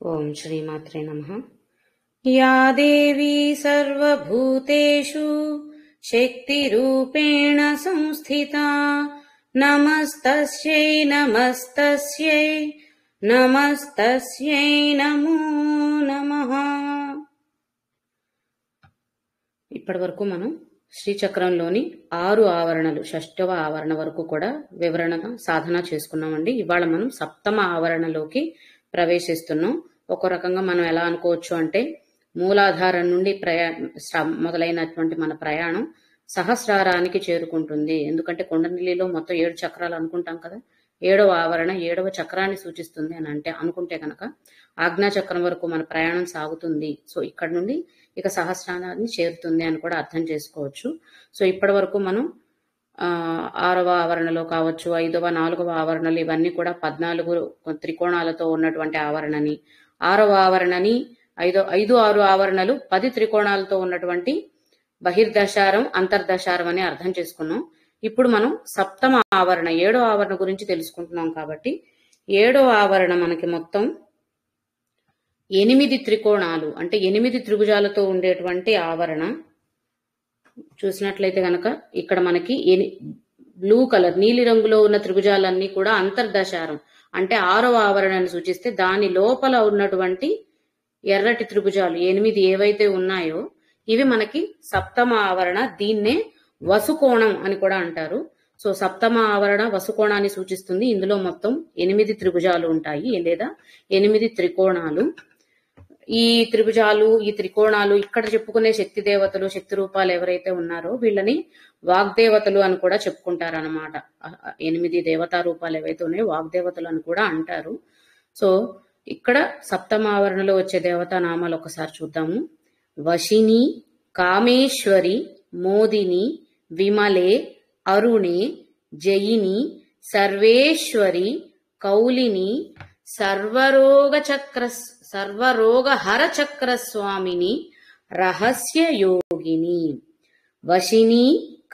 ఓం శ్రీమాత్రే నమః. యా దేవీ సర్వభూతేషు శక్తిరూపేణ సంస్థితా నమస్తస్యై నమస్తస్యై నమస్తస్యై నమో నమః. ఇప్పటి వరకు మనం శ్రీచక్రంలోని 6 ఆవరణలు, 6వ ఆవరణ వరకు కూడా వివరణ సాధన చేసుకున్నామండి. ఇవాళ మనం 7వ ఆవరణలోకి ప్రవేశిస్తున్నాం. ఒక రకంగా మనం ఎలా అనుకోవచ్చు అంటే, మూలాధారం నుండి మొదలైనటువంటి మన ప్రయాణం సహస్రారానికి చేరుకుంటుంది. ఎందుకంటే కుండలిలో మొత్తం 7 చక్రాలు అనుకుంటాం కదా. 7వ ఆవరణ 7వ చక్రాన్ని సూచిస్తుంది అని అనుకుంటే కనుక ఆజ్ఞా చక్రం వరకు మన ప్రయాణం సాగుతుంది. సో ఇక్కడ నుండి ఇక సహస్రారాన్ని చేరుతుంది అని కూడా అర్థం చేసుకోవచ్చు. సో ఇప్పటి వరకు మనం 6వ ఆవరణలో కావచ్చు, 5వ 4వ ఆవరణలు ఇవన్నీ కూడా 14 త్రికోణాలతో ఉన్నటువంటి ఆవరణని, 6వ ఆవరణని 5, 6 ఆవరణలు 10 త్రికోణాలతో ఉన్నటువంటి బహిర్దశారం, అంతర్దశారం అని అర్థం చేసుకున్నాం. ఇప్పుడు మనం 7వ ఆవరణ 7వ ఆవరణ గురించి తెలుసుకుంటున్నాం. కాబట్టి 7వ ఆవరణ మనకి మొత్తం 8 త్రికోణాలు, అంటే 8 త్రిభుజాలతో ఉండేటువంటి ఆవరణ. చూసినట్లయితే గనక ఇక్కడ మనకి బ్లూ కలర్, నీలి రంగులో ఉన్న త్రిభుజాలన్నీ కూడా అంతర్దశారం, అంటే 6వ ఆవరణను సూచిస్తే దాని లోపల ఉన్నటువంటి ఎర్రటి త్రిభుజాలు 8 ఏవైతే ఉన్నాయో ఇవి మనకి 7వ ఆవరణ. దీన్నే వసుకోణం అని కూడా అంటారు. సో 7వ ఆవరణ వసుకోణాన్ని సూచిస్తుంది. ఇందులో మొత్తం 8 త్రిభుజాలు ఉంటాయి, లేదా 8 త్రికోణాలు. ఈ త్రిభుజాలు, ఈ త్రికోణాలు, ఇక్కడ చెప్పుకునే శక్తి దేవతలు, శక్తి రూపాలు ఎవరైతే ఉన్నారో వీళ్ళని వాగ్దేవతలు అని కూడా చెప్పుకుంటారు అన్నమాట. 8 దేవతా రూపాలు ఏవైతే ఉన్నాయో వాగ్దేవతలు అని కూడా అంటారు. సో ఇక్కడ 7వ ఆవరణలో వచ్చే దేవతా నామాలు ఒకసారి చూద్దాము. వశిని, కామేశ్వరి, మోదిని, విమలే, అరుణే, జయిని, సర్వేశ్వరి, కౌలిని, సర్వరోగహర చక్ర స్వామిని, రహస్య యోగిని. వశిని,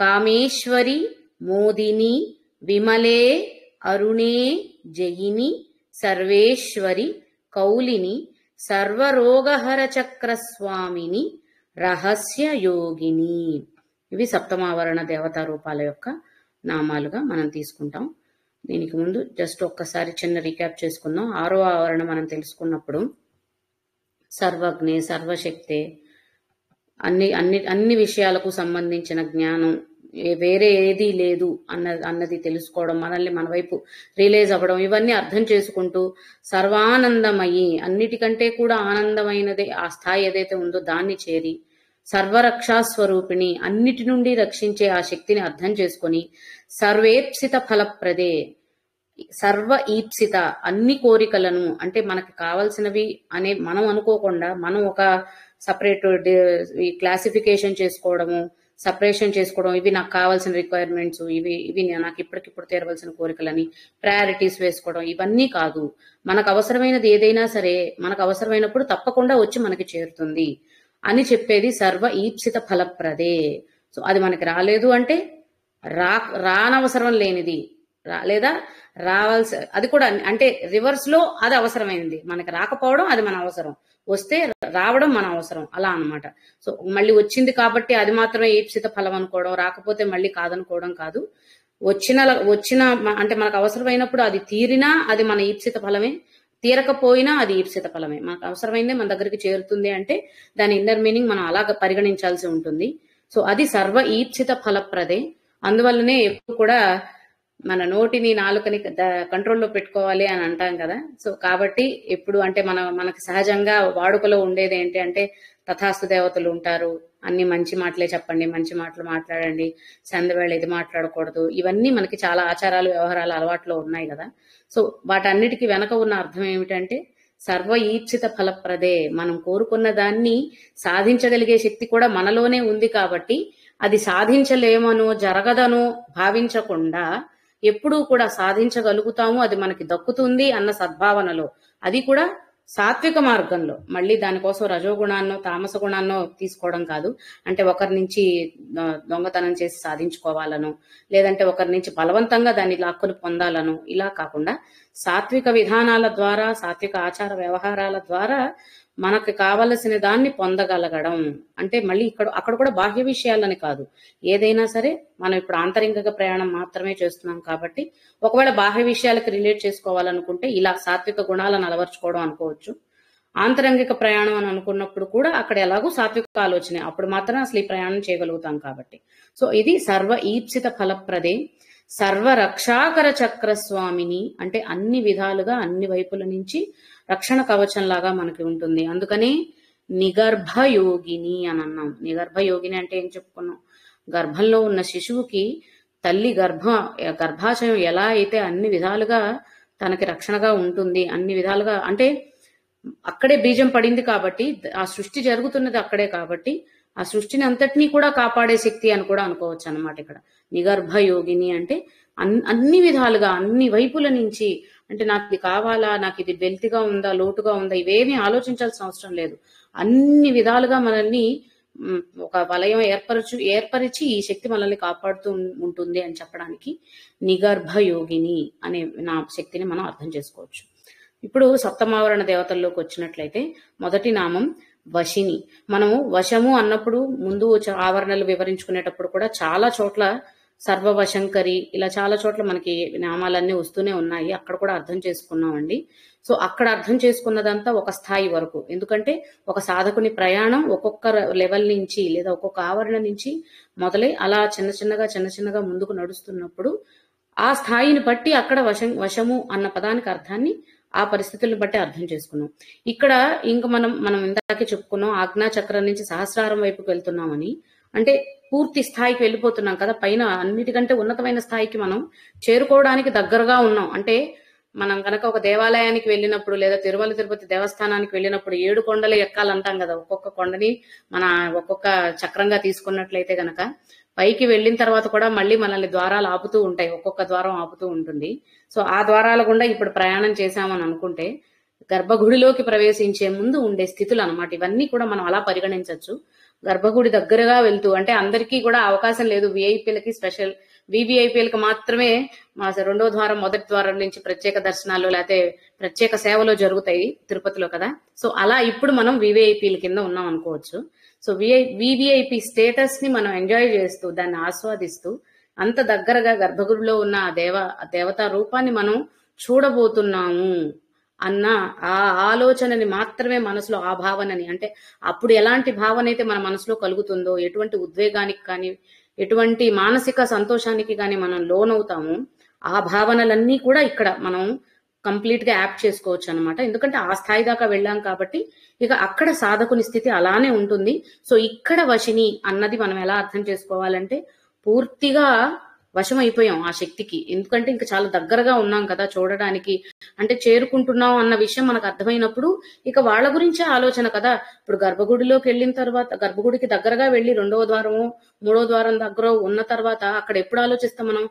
కామేశ్వరి, మోదిని, విమలే, అరుణే, జయిని, సర్వేశ్వరి, కౌలిని, సర్వరోగహర చక్ర స్వామిని, రహస్య యోగిని. ఇవి 7వ ఆవరణ దేవతా రూపాల యొక్క నామాలుగా మనం తీసుకుంటాం. దీనికి ముందు జస్ట్ ఒక్కసారి చిన్న రీక్యాప్ చేసుకుందాం. 6వ ఆవరణ మనం తెలుసుకున్నప్పుడు సర్వజ్ఞే, సర్వశక్తే, అన్ని విషయాలకు సంబంధించిన జ్ఞానం, వేరే ఏదీ లేదు అన్నది తెలుసుకోవడం, మనల్ని మన వైపు రియలైజ్ అవ్వడం, ఇవన్నీ అర్థం చేసుకుంటూ సర్వానందమయి, అన్నిటికంటే కూడా ఆనందమైనదే ఆ స్థాయి ఏదైతే ఉందో దాన్ని చేరి, సర్వరక్షా స్వరూపిణి, అన్నిటి నుండి రక్షించే ఆ శక్తిని అర్థం చేసుకొని, సర్వేప్సిత ఫలప్రదే, సర్వ ఈప్సిత, అన్ని కోరికలను, అంటే మనకి కావలసినవి అనే మనం అనుకోకుండా మనం ఒక సపరేట్ క్లాసిఫికేషన్ చేసుకోవడము, సపరేషన్ చేసుకోవడం, ఇవి నాకు కావాల్సిన రిక్వైర్మెంట్స్, ఇవి నాకు ఇప్పటికిప్పుడు తీరవలసిన కోరికలని ప్రయారిటీస్ వేసుకోవడం, ఇవన్నీ కాదు. మనకు అవసరమైనది ఏదైనా సరే మనకు అవసరమైనప్పుడు తప్పకుండా వచ్చి మనకి చేరుతుంది అని చెప్పేది సర్వ ఈప్సిత ఫలప్రదే. సో అది మనకి రాలేదు అంటే రానవసరం లేనిది, లేదా రావాల్సి, అది కూడా అంటే రివర్స్ లో అది అవసరమైనది, మనకి రాకపోవడం అది మన అవసరం, వస్తే రావడం మన అవసరం, అలా అన్నమాట. సో మళ్ళీ వచ్చింది కాబట్టి అది మాత్రమే ఈప్సిత ఫలం అనుకోవడం, రాకపోతే మళ్ళీ కాదనుకోవడం కాదు. వచ్చిన అంటే మనకు అవసరమైనప్పుడు అది తీరినా అది మన ఈప్సిత ఫలమే, తీరకపోయినా అది ఈప్సిత ఫలమే. మనకు అవసరమైందే మన దగ్గరికి చేరుతుంది అంటే దాని ఇన్నర్ మీనింగ్ మనం అలాగ పరిగణించాల్సి ఉంటుంది. సో అది సర్వ ఈప్సిత ఫలప్రదే. అందువల్లనే ఎప్పుడు కూడా మన నోటిని, నాలుకని కంట్రోల్లో పెట్టుకోవాలి అని అంటాం కదా. సో కాబట్టి ఎప్పుడు అంటే మనకి సహజంగా వాడుకలో ఉండేది ఏంటి అంటే, తథాస్తు దేవతలు ఉంటారు, అన్ని మంచి మాటలే చెప్పండి, మంచి మాటలు మాట్లాడండి, సందవేళ ఇది మాట్లాడకూడదు, ఇవన్నీ మనకి చాలా ఆచారాలు, వ్యవహారాలు అలవాట్లో ఉన్నాయి కదా. సో వాటన్నిటికీ వెనక ఉన్న అర్థం ఏమిటంటే సర్వ ఈప్సిత ఫలప్రదే, మనం కోరుకున్న దాన్ని సాధించగలిగే శక్తి కూడా మనలోనే ఉంది. కాబట్టి అది సాధించలేమనో జరగదనో భావించకుండా ఎప్పుడూ కూడా సాధించగలుగుతాము, అది మనకి దక్కుతుంది అన్న సద్భావనలో, అది కూడా సాత్విక మార్గంలో. మళ్ళీ దానికోసం రజోగుణాన్నో తామస గుణాన్నో తీసుకోవడం కాదు. అంటే ఒకరి నుంచి దొంగతనం చేసి సాధించుకోవాలను, లేదంటే ఒకరి నుంచి బలవంతంగా దాన్ని లాక్కుని పొందాలను, ఇలా కాకుండా సాత్విక విధానాల ద్వారా, సాత్విక ఆచార వ్యవహారాల ద్వారా మనకు కావలసిన దాన్ని పొందగలగడం. అంటే మళ్ళీ అక్కడ కూడా బాహ్య విషయాలని కాదు, ఏదైనా సరే మనం ఇప్పుడు ఆంతరింగిక ప్రయాణం మాత్రమే చేస్తున్నాం కాబట్టి ఒకవేళ బాహ్య విషయాలకు రిలేట్ చేసుకోవాలనుకుంటే ఇలా సాత్విక గుణాలను అలవర్చుకోవడం అనుకోవచ్చు. ఆంతరంగిక ప్రయాణం అని అనుకున్నప్పుడు కూడా అక్కడ ఎలాగో సాత్విక ఆలోచనే, అప్పుడు మాత్రం అసలు ఈ ప్రయాణం చేయగలుగుతాం కాబట్టి. సో ఇది సర్వ ఈప్సిత ఫలప్రదే సర్వ రక్షాకర చక్రస్వామిని, అంటే అన్ని విధాలుగా అన్ని వైపుల నుంచి రక్షణ కవచం లాగా మనకి ఉంటుంది. అందుకని నిగర్భ యోగిని అని అన్నాం. నిగర్భ యోగిని అంటే ఏం చెప్పుకున్నాం, గర్భంలో ఉన్న శిశువుకి తల్లి గర్భాశయం ఎలా అయితే అన్ని విధాలుగా తనకి రక్షణగా ఉంటుంది, అన్ని విధాలుగా అంటే అక్కడే బీజం పడింది కాబట్టి, ఆ సృష్టి జరుగుతున్నది అక్కడే కాబట్టి ఆ సృష్టిని అంతటినీ కూడా కాపాడే శక్తి అని కూడా అనుకోవచ్చు అన్నమాట. ఇక్కడ నిగర్భ యోగిని అంటే అన్ని విధాలుగా అన్ని వైపుల నుంచి, అంటే నాకు ఇది కావాలా, నాకు ఇది వెల్తిగా ఉందా, లోటుగా ఉందా, ఇవేమీ ఆలోచించాల్సిన అవసరం లేదు. అన్ని విధాలుగా మనల్ని ఒక వలయం ఏర్పరిచి ఈ శక్తి మనల్ని కాపాడుతూ ఉంటుంది అని చెప్పడానికి నిగర్భ యోగిని అనే నా శక్తిని మనం అర్థం చేసుకోవచ్చు. ఇప్పుడు సప్తమావరణ దేవతల్లోకి వచ్చినట్లయితే మొదటి నామం వశిని. మనము వశము అన్నప్పుడు ముందు ఆవరణలు వివరించుకునేటప్పుడు కూడా చాలా చోట్ల సర్వవశంకరి ఇలా చాలా చోట్ల మనకి నామాలన్నీ వస్తూనే ఉన్నాయి, అక్కడ కూడా అర్థం చేసుకున్నామండి. సో అక్కడ అర్థం చేసుకున్నదంతా ఒక స్థాయి వరకు, ఎందుకంటే ఒక సాధకుని ప్రయాణం ఒక్కొక్క లెవెల్ నుంచి లేదా ఒక్కొక్క ఆవరణ నుంచి మొదలై అలా చిన్న చిన్నగా ముందుకు నడుస్తున్నప్పుడు ఆ స్థాయిని బట్టి అక్కడ వశము అన్న పదానికి అర్థాన్ని ఆ పరిస్థితులను బట్టి అర్థం చేసుకున్నాం. ఇక్కడ ఇంకా మనం ఇందాకే చెప్పుకున్నాం ఆజ్ఞా చక్రం నుంచి సహస్రారం వైపుకి వెళ్తున్నామని, అంటే పూర్తి స్థాయికి వెళ్ళిపోతున్నాం కదా, పైన అన్నిటికంటే ఉన్నతమైన స్థాయికి మనం చేరుకోవడానికి దగ్గరగా ఉన్నాం. అంటే మనం కనుక ఒక దేవాలయానికి వెళ్ళినప్పుడు లేదా తిరుమల తిరుపతి దేవస్థానానికి వెళ్ళినప్పుడు 7 కొండలు ఎక్కాలంటాం కదా, ఒక్కొక్క కొండని ఒక్కొక్క చక్రంగా తీసుకున్నట్లయితే గనక పైకి వెళ్ళిన తర్వాత కూడా మళ్ళీ మనల్ని ద్వారాలు ఆపుతూ ఉంటాయి, ఒక్కొక్క ద్వారం ఆపుతూ ఉంటుంది. సో ఆ ద్వారాల గుండా ఇప్పుడు ప్రయాణం చేశామని అనుకుంటే గర్భగుడిలోకి ప్రవేశించే ముందు ఉండే స్థితులు అనమాట ఇవన్నీ కూడా మనం అలా పరిగణించవచ్చు. గర్భగుడి దగ్గరగా వెళ్తూ, అంటే అందరికీ కూడా అవకాశం లేదు, విఐపీలకి స్పెషల్, వివిఐపీలకు మాత్రమే రెండో ద్వారం మొదటి ద్వారం నుంచి ప్రత్యేక దర్శనాలు లేకపోతే ప్రత్యేక సేవలు జరుగుతాయి తిరుపతిలో కదా. సో అలా ఇప్పుడు మనం వివిఐపీల కింద ఉన్నాం అనుకోవచ్చు. సో వివిఐపీ స్టేటస్ ని మనం ఎంజాయ్ చేస్తూ దాన్ని ఆస్వాదిస్తూ అంత దగ్గరగా గర్భగుడిలో ఉన్న ఆ దేవతా రూపాన్ని మనం చూడబోతున్నాము అన్న ఆ ఆలోచనని మాత్రమే మనసులో, ఆ భావనని, అంటే అప్పుడు ఎలాంటి భావన అయితే మన మనసులో కలుగుతుందో, ఎటువంటి ఉద్వేగానికి కానీ ఎటువంటి మానసిక సంతోషానికి కానీ మనం లోనవుతాము, ఆ భావనలన్నీ కూడా ఇక్కడ మనం కంప్లీట్ గా యాప్ చేసుకోవచ్చు అనమాట. ఎందుకంటే ఆ స్థాయి దాకా వెళ్ళాం కాబట్టి ఇక అక్కడ సాధకుని స్థితి అలానే ఉంటుంది. సో ఇక్కడ వశిని అన్నది మనం ఎలా అర్థం చేసుకోవాలంటే పూర్తిగా వశం అయిపోయాం ఆ శక్తికి, ఎందుకంటే ఇంకా చాలా దగ్గరగా ఉన్నాం కదా చూడడానికి, అంటే చేరుకుంటున్నాం అన్న విషయం మనకు అర్థమైనప్పుడు ఇక వాళ్ళ గురించే ఆలోచన కదా. ఇప్పుడు గర్భగుడిలోకి వెళ్ళిన తర్వాత, గర్భగుడికి దగ్గరగా వెళ్లి 2వ ద్వారము 3వ ద్వారం దగ్గర ఉన్న తర్వాత అక్కడ ఎప్పుడు ఆలోచిస్తాం మనం,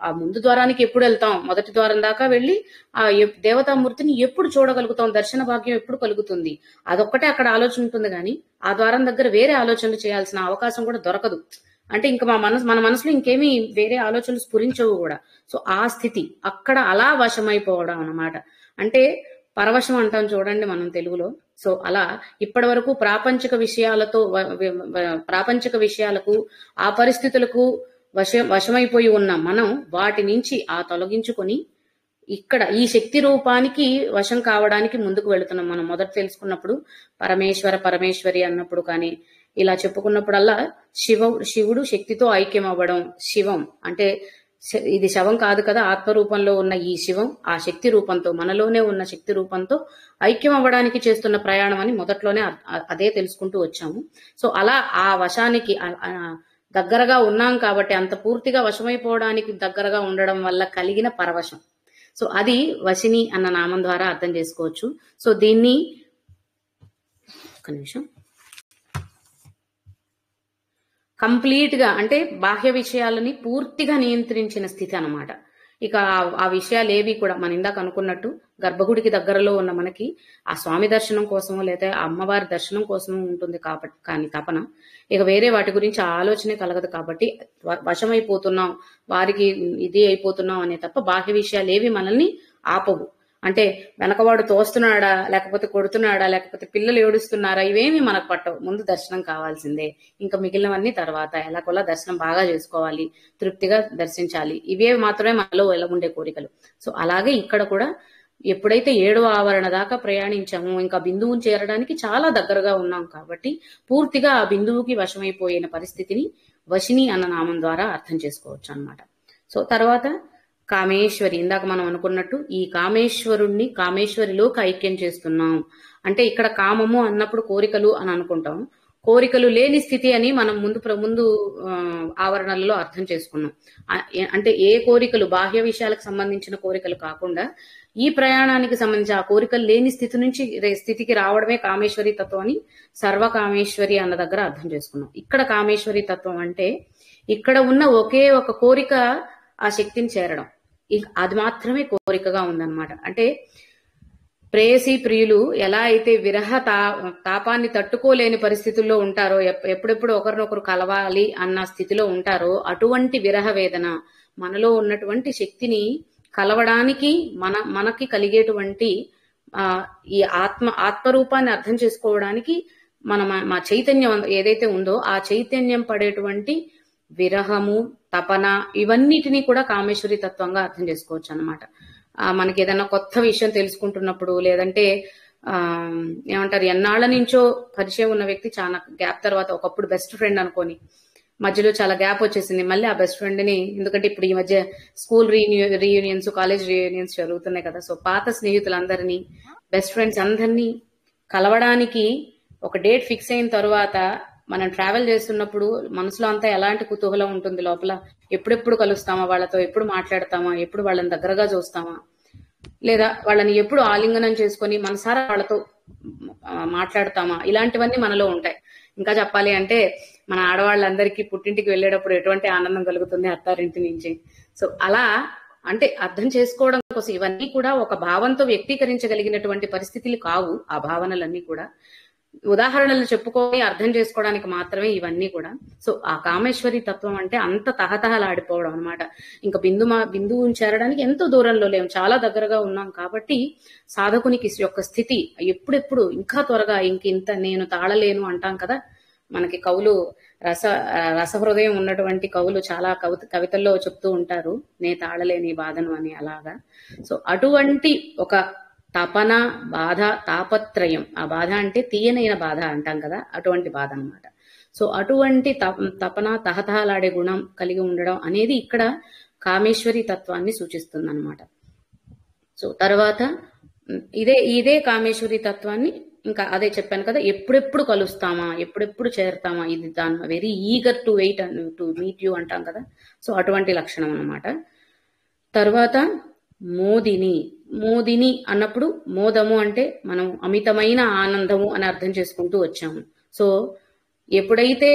ఆ ముందు ద్వారానికి ఎప్పుడు వెళ్తాం, మొదటి ద్వారం దాకా వెళ్లి ఆ దేవతామూర్తిని ఎప్పుడు చూడగలుగుతాం, దర్శన భాగ్యం ఎప్పుడు కలుగుతుంది, అదొక్కటే అక్కడ ఆలోచన ఉంటుంది కానీ ఆ ద్వారం దగ్గర వేరే ఆలోచనలు చేయాల్సిన అవకాశం కూడా దొరకదు. అంటే ఇంకా మన మనసులో ఇంకేమీ వేరే ఆలోచనలు స్ఫురించవు కూడా. సో ఆ స్థితి అక్కడ అలా వశమైపోవడం అన్నమాట. అంటే పరవశం అంటాం చూడండి మనం తెలుగులో. సో అలా ఇప్పటి వరకు ప్రాపంచిక విషయాలకు ఆ పరిస్థితులకు వశమైపోయి ఉన్న మనం వాటి నుంచి తొలగించుకొని ఇక్కడ ఈ శక్తి రూపానికి వశం కావడానికి ముందుకు వెళుతున్నాం. మనం మొదట తెలుసుకున్నప్పుడు పరమేశ్వరి అన్నప్పుడు కానీ ఇలా చెప్పుకున్నప్పుడల్లా శివుడు శక్తితో ఐక్యం అవ్వడం, శివం అంటే ఇది శవం కాదు కదా, ఆత్మరూపంలో ఉన్న ఈ శివం ఆ శక్తి రూపంతో, మనలోనే ఉన్న శక్తి రూపంతో ఐక్యం అవ్వడానికి చేస్తున్న ప్రయాణం అని మొదట్లోనే అదే తెలుసుకుంటూ వచ్చాము. సో అలా ఆ వశానికి దగ్గరగా ఉన్నాం కాబట్టి, అంత పూర్తిగా వశమైపోవడానికి దగ్గరగా ఉండడం వల్ల కలిగిన పరవశం, సో అది వశిని అన్న నామం ద్వారా అర్థం చేసుకోవచ్చు. సో దీన్ని ఒక నిమిషం కంప్లీట్ గా, అంటే బాహ్య విషయాలని పూర్తిగా నియంత్రించిన స్థితి అన్నమాట. ఇక ఆ విషయాలు ఏవి కూడా మనం ఇందాక అనుకున్నట్టు గర్భగుడికి దగ్గరలో ఉన్న మనకి ఆ స్వామి దర్శనం కోసమో లేదా ఆ అమ్మవారి దర్శనం కోసమో ఉంటుంది కాబట్టి, కానీ తపన ఇక వేరే వాటి గురించి ఆలోచనే కలగదు కాబట్టి వశమైపోతున్నాం, వారికి ఇది అయిపోతున్నాం అనే తప్ప బాహ్య విషయాలు ఏవి మనల్ని ఆపవు. అంటే వెనకవాడు తోస్తున్నాడా, లేకపోతే కొడుతున్నాడా, లేకపోతే పిల్లలు ఏడుస్తున్నారా, ఇవేమి మనకు పట్టవు. ముందు దర్శనం కావాల్సిందే. ఇంకా మిగిలినవన్నీ తర్వాత. ఎలాగోలా దర్శనం బాగా చేసుకోవాలి, తృప్తిగా దర్శించాలి, ఇవే మాత్రమే మనలో ఉండే కోరికలు. సో అలాగే ఇక్కడ కూడా ఎప్పుడైతే 7వ ఆవరణ దాకా ప్రయాణించామో, ఇంకా బిందువుని చేరడానికి చాలా దగ్గరగా ఉన్నాం కాబట్టి పూర్తిగా ఆ బిందువుకి వశమైపోయిన పరిస్థితిని వశిని అన్న నామం ద్వారా అర్థం చేసుకోవచ్చు అన్నమాట. సో తర్వాత కామేశ్వరి, ఇందాక మనం అనుకున్నట్టు ఈ కామేశ్వరుణ్ణి కామేశ్వరిలోకి ఐక్యం చేస్తున్నాం. అంటే ఇక్కడ కామము అన్నప్పుడు కోరికలు అని అనుకుంటాం. కోరికలు లేని స్థితి అని మనం ముందు ఆవరణలలో అర్థం చేసుకున్నాం. అంటే ఏ కోరికలు, బాహ్య విషయాలకు సంబంధించిన కోరికలు కాకుండా ఈ ప్రయాణానికి సంబంధించి ఆ కోరికలు లేని స్థితి నుంచి స్థితికి రావడమే కామేశ్వరి తత్వం అని సర్వ కామేశ్వరి అన్న దగ్గర అర్థం చేసుకున్నాం. ఇక్కడ కామేశ్వరి తత్వం అంటే ఇక్కడ ఉన్న ఒకే ఒక కోరిక ఆ శక్తిని చేరడం, అది మాత్రమే కోరికగా ఉందన్నమాట. అంటే ప్రేయసి ప్రియులు ఎలా అయితే విరహ తాపాన్ని తట్టుకోలేని పరిస్థితుల్లో ఉంటారో, ఎప్పుడెప్పుడు ఒకరినొకరు కలవాలి అన్న స్థితిలో ఉంటారో, అటువంటి విరహ వేదన మనలో ఉన్నటువంటి శక్తిని కలవడానికి మనకి కలిగేటువంటి ఈ ఆత్మరూపాన్ని అర్థం చేసుకోవడానికి మా చైతన్యం ఏదైతే ఉందో ఆ చైతన్యం పడేటువంటి విరహము, తపన, ఇవన్నిటినీ కూడా కామేశ్వరి తత్వంగా అర్థం చేసుకోవచ్చు అన్నమాట. మనకి ఏదైనా కొత్త విషయం తెలుసుకుంటున్నప్పుడు, లేదంటే ఏమంటారు, ఎన్నాళ్ల నుంచో పరిచయం ఉన్న వ్యక్తి చాలా గ్యాప్ తర్వాత, ఒకప్పుడు బెస్ట్ ఫ్రెండ్ అనుకోని మధ్యలో చాలా గ్యాప్ వచ్చేసింది, మళ్ళీ ఆ బెస్ట్ ఫ్రెండ్ ని, ఎందుకంటే ఇప్పుడు ఈ మధ్య స్కూల్ రీయూనియన్స్, కాలేజ్ రీయూనియన్స్ జరుగుతున్నాయి కదా, సో పాత స్నేహితులందరినీ, బెస్ట్ ఫ్రెండ్స్ అందరినీ కలవడానికి ఒక డేట్ ఫిక్స్ అయిన తర్వాత మనం ట్రావెల్ చేస్తున్నప్పుడు మనసులో అంతా ఎలాంటి కుతూహలం ఉంటుంది లోపల, ఎప్పుడెప్పుడు కలుస్తామా వాళ్ళతో, ఎప్పుడు మాట్లాడతామా, ఎప్పుడు వాళ్ళని దగ్గరగా చూస్తామా, లేదా వాళ్ళని ఎప్పుడు ఆలింగనం చేసుకొని మనసారా వాళ్ళతో మాట్లాడతామా, ఇలాంటివన్నీ మనలో ఉంటాయి. ఇంకా చెప్పాలి అంటే మన ఆడవాళ్ళందరికీ పుట్టింటికి వెళ్ళేటప్పుడు ఎటువంటి ఆనందం కలుగుతుంది అత్తారింటి నుంచి. సో అలా అంటే అర్థం చేసుకోవడం కోసం ఇవన్నీ కూడా ఒక భావంతో వ్యక్తీకరించగలిగినటువంటి పరిస్థితులు కావు. ఆ భావనలన్నీ కూడా ఉదాహరణలు చెప్పుకొని అర్థం చేసుకోవడానికి మాత్రమే ఇవన్నీ కూడా. సో ఆ కామేశ్వరి తత్వం అంటే అంత తహతహలాడిపోవడం అనమాట. ఇంకా బిందువుని చేరడానికి ఎంతో దూరంలో లేము, చాలా దగ్గరగా ఉన్నాం కాబట్టి సాధకునికి యొక్క స్థితి ఎప్పుడెప్పుడు ఇంకా త్వరగా ఇంత నేను తాళలేను అంటాం కదా. మనకి కవులు రసహృదయం ఉన్నటువంటి కవులు చాలా కవితల్లో చెప్తూ ఉంటారు, నే తాళలేని బాధను అని. అలాగా సో అటువంటి ఒక తపన, బాధ, తాపత్రయం, ఆ బాధ అంటే తీయనైన బాధ అంటాం కదా, అటువంటి బాధ అన్నమాట. సో అటువంటి తపన, తహతహలాడే గుణం కలిగి ఉండడం అనేది ఇక్కడ కామేశ్వరి తత్వాన్ని సూచిస్తుంది అనమాట. సో తర్వాత ఇదే కామేశ్వరి తత్వాన్ని ఇంకా అదే చెప్పాను కదా, ఎప్పుడెప్పుడు కలుస్తామా, ఎప్పుడెప్పుడు చేరుతామా, ఇది దాని very eager to wait to meet you అంటాం కదా. సో అటువంటి లక్షణం అన్నమాట. తర్వాత మోదిని అన్నప్పుడు మోదము అంటే మనం అమితమైన ఆనందము అని అర్థం చేసుకుంటూ వచ్చాము. సో ఎప్పుడైతే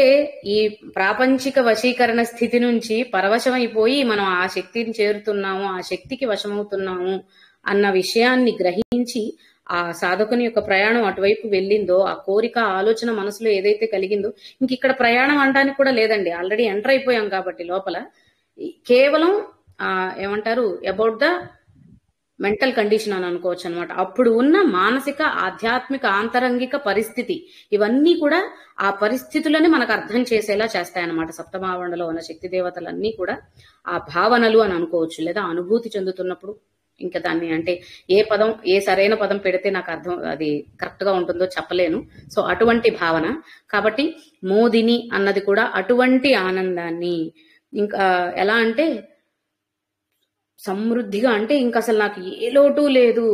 ఈ ప్రాపంచిక వశీకరణ స్థితి నుంచి పరవశమైపోయి మనం ఆ శక్తిని చేరుతున్నాము, ఆ శక్తికి వశమవుతున్నాము అన్న విషయాన్ని గ్రహించి ఆ సాధకుని యొక్క ప్రయాణం అటువైపు వెళ్ళిందో, ఆ కోరిక, ఆలోచన మనసులో ఏదైతే కలిగిందో, ఇంక ఇక్కడ ప్రయాణం అనడానికి కూడా లేదండి, ఆల్రెడీ ఎంటర్ అయిపోయాం కాబట్టి లోపల కేవలం ఏమంటారు అబౌట్ ద మెంటల్ కండిషన్ అని అనుకోవచ్చు అనమాట. అప్పుడు ఉన్న మానసిక, ఆధ్యాత్మిక, ఆంతరంగిక పరిస్థితి, ఇవన్నీ కూడా ఆ పరిస్థితులని మనకు అర్థం చేసేలా చేస్తాయన్నమాట. సప్తమావరణలో ఉన్న శక్తి దేవతలన్నీ కూడా ఆ భావనలు అని అనుకోవచ్చు, లేదా అనుభూతి చెందుతున్నప్పుడు. ఇంకా దాన్ని అంటే ఏ సరైన పదం పెడితే నాకు అర్థం అది కరెక్ట్ గా ఉంటుందో చెప్పలేను. సో అటువంటి భావన కాబట్టి మోదిని అన్నది కూడా అటువంటి ఆనందాన్ని, ఇంకా ఎలా అంటే సమృద్ధిగా, అంటే ఇంకా అసలు నాకు ఏ లోటు లేదు,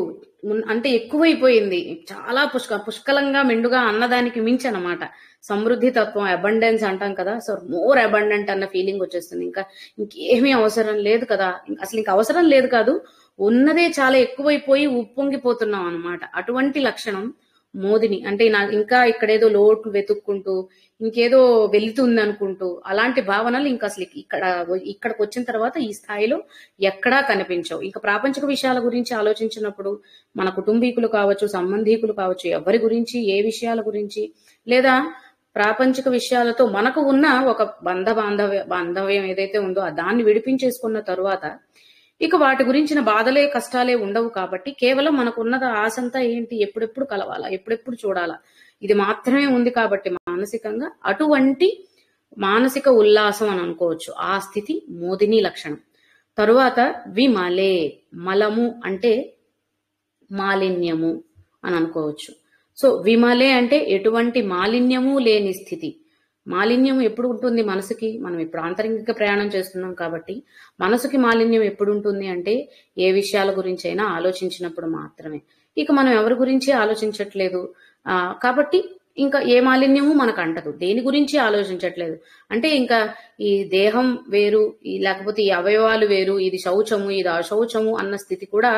అంటే ఎక్కువైపోయింది, చాలా పుష్కలంగా మెండుగా అన్నదానికి మించి అనమాట. సమృద్ధి తత్వం, అబండెన్స్ అంటాం కదా, సో మోర్ అబండెంట్ అన్న ఫీలింగ్ వచ్చేస్తుంది. ఇంకేమీ అవసరం లేదు కదా, అసలు ఇంకా అవసరం లేదు కాదు, ఉన్నదే చాలా ఎక్కువైపోయి ఉప్పొంగిపోతున్నాం అనమాట. అటువంటి లక్షణం మోదిని. అంటే ఇంకా ఇక్కడేదో లోటు వెతుక్కుంటూ ఇంకేదో వెళుతుంది అనుకుంటూ అలాంటి భావనలు ఇంకా అసలు ఇక్కడికి వచ్చిన తర్వాత ఈ స్థాయిలో ఎక్కడా కనిపించవు. ఇంకా ప్రాపంచిక విషయాల గురించి ఆలోచించినప్పుడు మన కుటుంబీకులు కావచ్చు, సంబంధీకులు కావచ్చు, ఎవరి గురించి, ఏ విషయాల గురించి, లేదా ప్రాపంచిక విషయాలతో మనకు ఉన్న ఒక బాంధవ్యం ఏదైతే ఉందో దాన్ని విడిపించేసుకున్న తరువాత ఇక వాటి గురించిన బాధలే కష్టాలే ఉండవు కాబట్టి కేవలం మనకున్నది ఆశంతా ఏంటి, ఎప్పుడెప్పుడు కలవాలా, ఎప్పుడెప్పుడు చూడాలా, ఇది మాత్రమే ఉంది కాబట్టి మానసికంగా అటువంటి మానసిక ఉల్లాసం అని అనుకోవచ్చు. ఆ స్థితి మోదిని లక్షణం. తరువాత విమలే, మలము అంటే మాలిన్యము అని అనుకోవచ్చు. సో విమలే అంటే ఎటువంటి మాలిన్యము లేని స్థితి. మాలిన్యం ఎప్పుడు ఉంటుంది మనసుకి? మనం ఇప్పుడు ఆంతరింగిక ప్రయాణం చేస్తున్నాం కాబట్టి మనసుకి మాలిన్యం ఎప్పుడు ఉంటుంది అంటే ఏ విషయాల గురించి అయినా ఆలోచించినప్పుడు మాత్రమే. ఇక మనం ఎవరి గురించి ఆలోచించట్లేదు కాబట్టి ఇంకా ఏ మాలిన్యము మనకు అంటదు. దేని గురించి ఆలోచించట్లేదు అంటే ఇంకా ఈ దేహం వేరు, లేకపోతే ఈ అవయవాలు వేరు, ఇది శౌచము ఇది అశౌచము అన్న స్థితి కూడా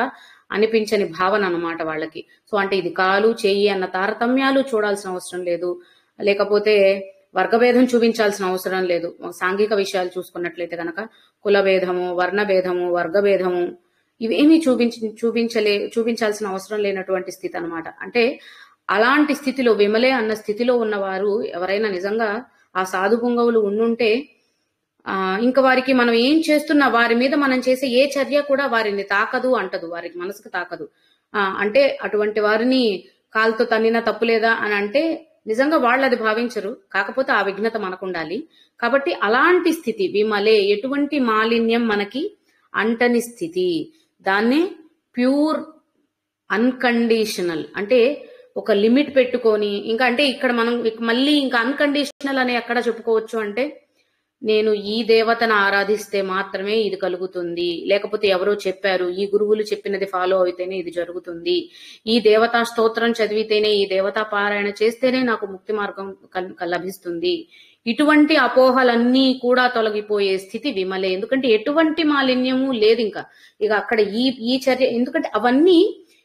అనిపించని భావన అన్నమాట వాళ్ళకి. సో అంటే ఇది కాలు చేయి అన్న తారతమ్యాలు చూడాల్సిన అవసరం లేదు, లేకపోతే వర్గభేదం చూపించాల్సిన అవసరం లేదు. సాంఘిక విషయాలు చూసుకున్నట్లయితే గనక కులభేదము, వర్ణభేదము, వర్గభేదము ఇవేమీ చూపించాల్సిన అవసరం లేనటువంటి స్థితి అన్నమాట. అంటే అలాంటి స్థితిలో విమలే అన్న స్థితిలో ఉన్నవారు ఎవరైనా నిజంగా ఆ సాధు పుంగవులు ఉండుంటే ఇంకా వారికి మనం ఏం చేస్తున్నా వారి మీద మనం చేసే ఏ చర్య కూడా వారిని తాకదు అంటదు, వారికి మనసుకు తాకదు. అంటే అటువంటి వారిని కాలుతో తన్నినా తప్పులేదా అని అంటే నిజంగా వాళ్ళు అది భావించరు. కాకపోతే ఆ విఘ్నత మనకు ఉండాలి. కాబట్టి అలాంటి స్థితి విమలే, ఎటువంటి మాలిన్యం మనకి అంటని స్థితి, దాన్నే ప్యూర్ అన్కండిషనల్. అంటే ఒక లిమిట్ పెట్టుకొని ఇంకా అంటే ఇక్కడ మనం మళ్ళీ ఇంకా అన్కండిషనల్ అని ఎక్కడ చెప్పుకోవచ్చు అంటే నేను ఈ దేవతను ఆరాధిస్తే మాత్రమే ఇది కలుగుతుంది, లేకపోతే ఎవరో చెప్పారు, ఈ గురువులు చెప్పినది ఫాలో అయితేనే ఇది జరుగుతుంది, ఈ దేవతా స్తోత్రం చదివితేనే, ఈ దేవతా పారాయణ చేస్తేనే నాకు ముక్తి మార్గం లభిస్తుంది. ఇటువంటి అపోహలన్నీ కూడా తొలగిపోయే స్థితి విమలే. ఎందుకంటే ఎటువంటి మాలిన్యము లేదు ఇంకా. ఇక అక్కడ ఈ చర్య, ఎందుకంటే అవన్నీ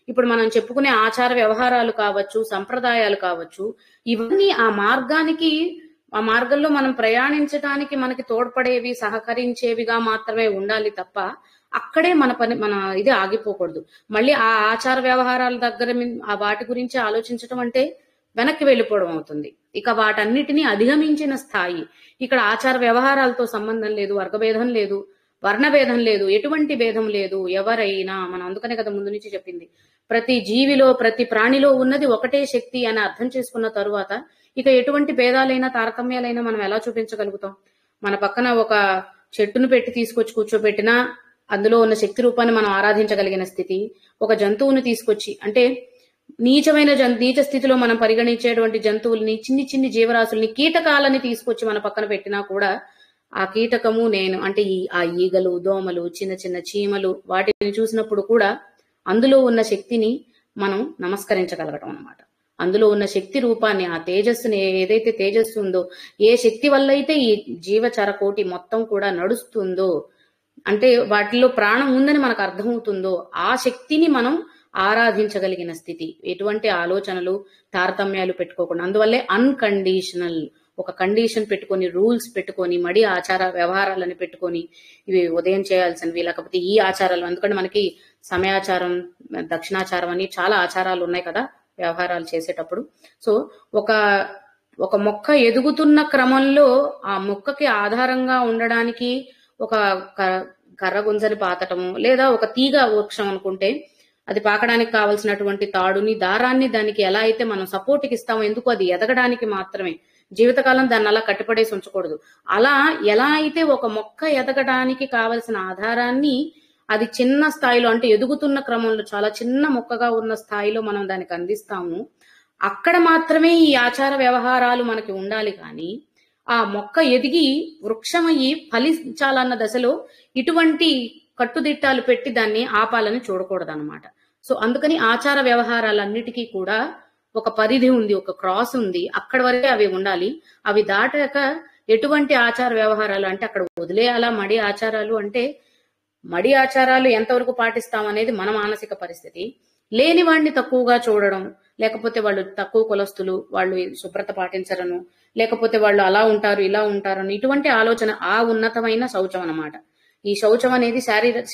ఇప్పుడు మనం చెప్పుకునే ఆచార వ్యవహారాలు కావచ్చు, సంప్రదాయాలు కావచ్చు, ఇవన్నీ ఆ మార్గంలో మనం ప్రయాణించడానికి మనకి తోడ్పడేవి, సహకరించేవిగా మాత్రమే ఉండాలి తప్ప అక్కడే మన ఇది ఆగిపోకూడదు. మళ్ళీ ఆ ఆచార వ్యవహారాల దగ్గర వాటి గురించి ఆలోచించడం అంటే వెనక్కి వెళ్ళిపోవడం అవుతుంది. ఇక వాటన్నిటినీ అధిగమించిన స్థాయి. ఇక్కడ ఆచార వ్యవహారాలతో సంబంధం లేదు, వర్గభేదం లేదు, వర్ణభేదం లేదు, ఎటువంటి భేదం లేదు. ఎవరైనా మనం అందుకనే కదా ముందు నుంచి చెప్పింది, ప్రతి జీవిలో ప్రతి ప్రాణిలో ఉన్నది ఒకటే శక్తి అని అర్థం చేసుకున్న తరువాత ఇక ఎటువంటి భేదాలైనా తారతమ్యాలైనా మనం ఎలా చూపించగలుగుతాం? మన పక్కన ఒక చెట్టును పెట్టి తీసుకొచ్చి కూర్చోబెట్టినా అందులో ఉన్న శక్తి రూపాన్ని మనం ఆరాధించగలిగిన స్థితి, ఒక జంతువుని తీసుకొచ్చి అంటే నీచ స్థితిలో మనం పరిగణించేటువంటి జంతువుల్ని, చిన్ని చిన్ని జీవరాశుల్ని, కీటకాలని తీసుకొచ్చి మన పక్కన పెట్టినా కూడా ఆ కీటకము నేను అంటే ఆ ఈగలు, దోమలు, చిన్న చిన్న చీమలు వాటిని చూసినప్పుడు కూడా అందులో ఉన్న శక్తిని మనం నమస్కరించగలగటం అన్నమాట. అందులో ఉన్న శక్తి రూపాన్ని, ఆ తేజస్సుని, ఏదైతే తేజస్సు ఉందో, ఏ శక్తి వల్ల అయితే ఈ జీవచర కోటి మొత్తం కూడా నడుస్తుందో, అంటే వాటిలో ప్రాణం ఉందని మనకు అర్థమవుతుందో, ఆ శక్తిని మనం ఆరాధించగలిగిన స్థితి. ఎటువంటి ఆలోచనలు, తారతమ్యాలు పెట్టుకోకుండా. అందువల్లే అన్కండిషనల్. ఒక కండిషన్ పెట్టుకొని, రూల్స్ పెట్టుకొని, మడి ఆచార వ్యవహారాలని పెట్టుకొని, ఇవి ఉదయం చేయాల్సినవి, లేకపోతే ఈ ఆచారాలు, ఎందుకంటే మనకి సమయాచారం, దక్షిణాచారం అని చాలా ఆచారాలు ఉన్నాయి కదా వ్యవహారాలు చేసేటప్పుడు. సో ఒక మొక్క ఎదుగుతున్న క్రమంలో ఆ మొక్కకి ఆధారంగా ఉండడానికి ఒక కర్రగుంజని పాతటము, లేదా ఒక తీగ వృక్షం అనుకుంటే అది పాకడానికి కావలసినటువంటి తాడుని, దారాన్ని దానికి ఎలా అయితే మనం సపోర్ట్కి ఇస్తామో, ఎందుకు అది ఎదగడానికి మాత్రమే, జీవితకాలం దాన్ని అలా కట్టిపడేసి ఉంచకూడదు. అలా ఎలా అయితే ఒక మొక్క ఎదగడానికి కావలసిన ఆధారాన్ని అది చిన్న స్థాయిలో, అంటే ఎదుగుతున్న క్రమంలో చాలా చిన్న మొక్కగా ఉన్న స్థాయిలో మనం దానికి అందిస్తాము, అక్కడ మాత్రమే ఈ ఆచార వ్యవహారాలు మనకి ఉండాలి. కానీ ఆ మొక్క ఎదిగి వృక్షమయ్యి ఫలించాలన్న దశలో ఇటువంటి కట్టుదిట్టాలు పెట్టి దాన్ని ఆపాలని చూడకూడదు అనమాట. సో అందుకని ఆచార వ్యవహారాలన్నిటికీ కూడా ఒక పరిధి ఉంది, ఒక క్రాస్ ఉంది, అక్కడి వరకే అవి ఉండాలి. అవి దాటాక ఎటువంటి ఆచార వ్యవహారాలు అంటే అక్కడ వదిలేయాలా. మడి ఆచారాలు అంటే మడి ఆచారాలు ఎంతవరకు పాటిస్తాం అనేది మన మానసిక పరిస్థితి. లేని వాడిని తక్కువగా చూడడం, లేకపోతే వాళ్ళు తక్కువ కులస్తులు, వాళ్ళు శుభ్రత పాటించరను, లేకపోతే వాళ్ళు అలా ఉంటారు ఇలా ఉంటారని, ఇటువంటి ఆలోచన ఆ ఉన్నతమైన శౌచం అన్నమాట. ఈ శౌచం అనేది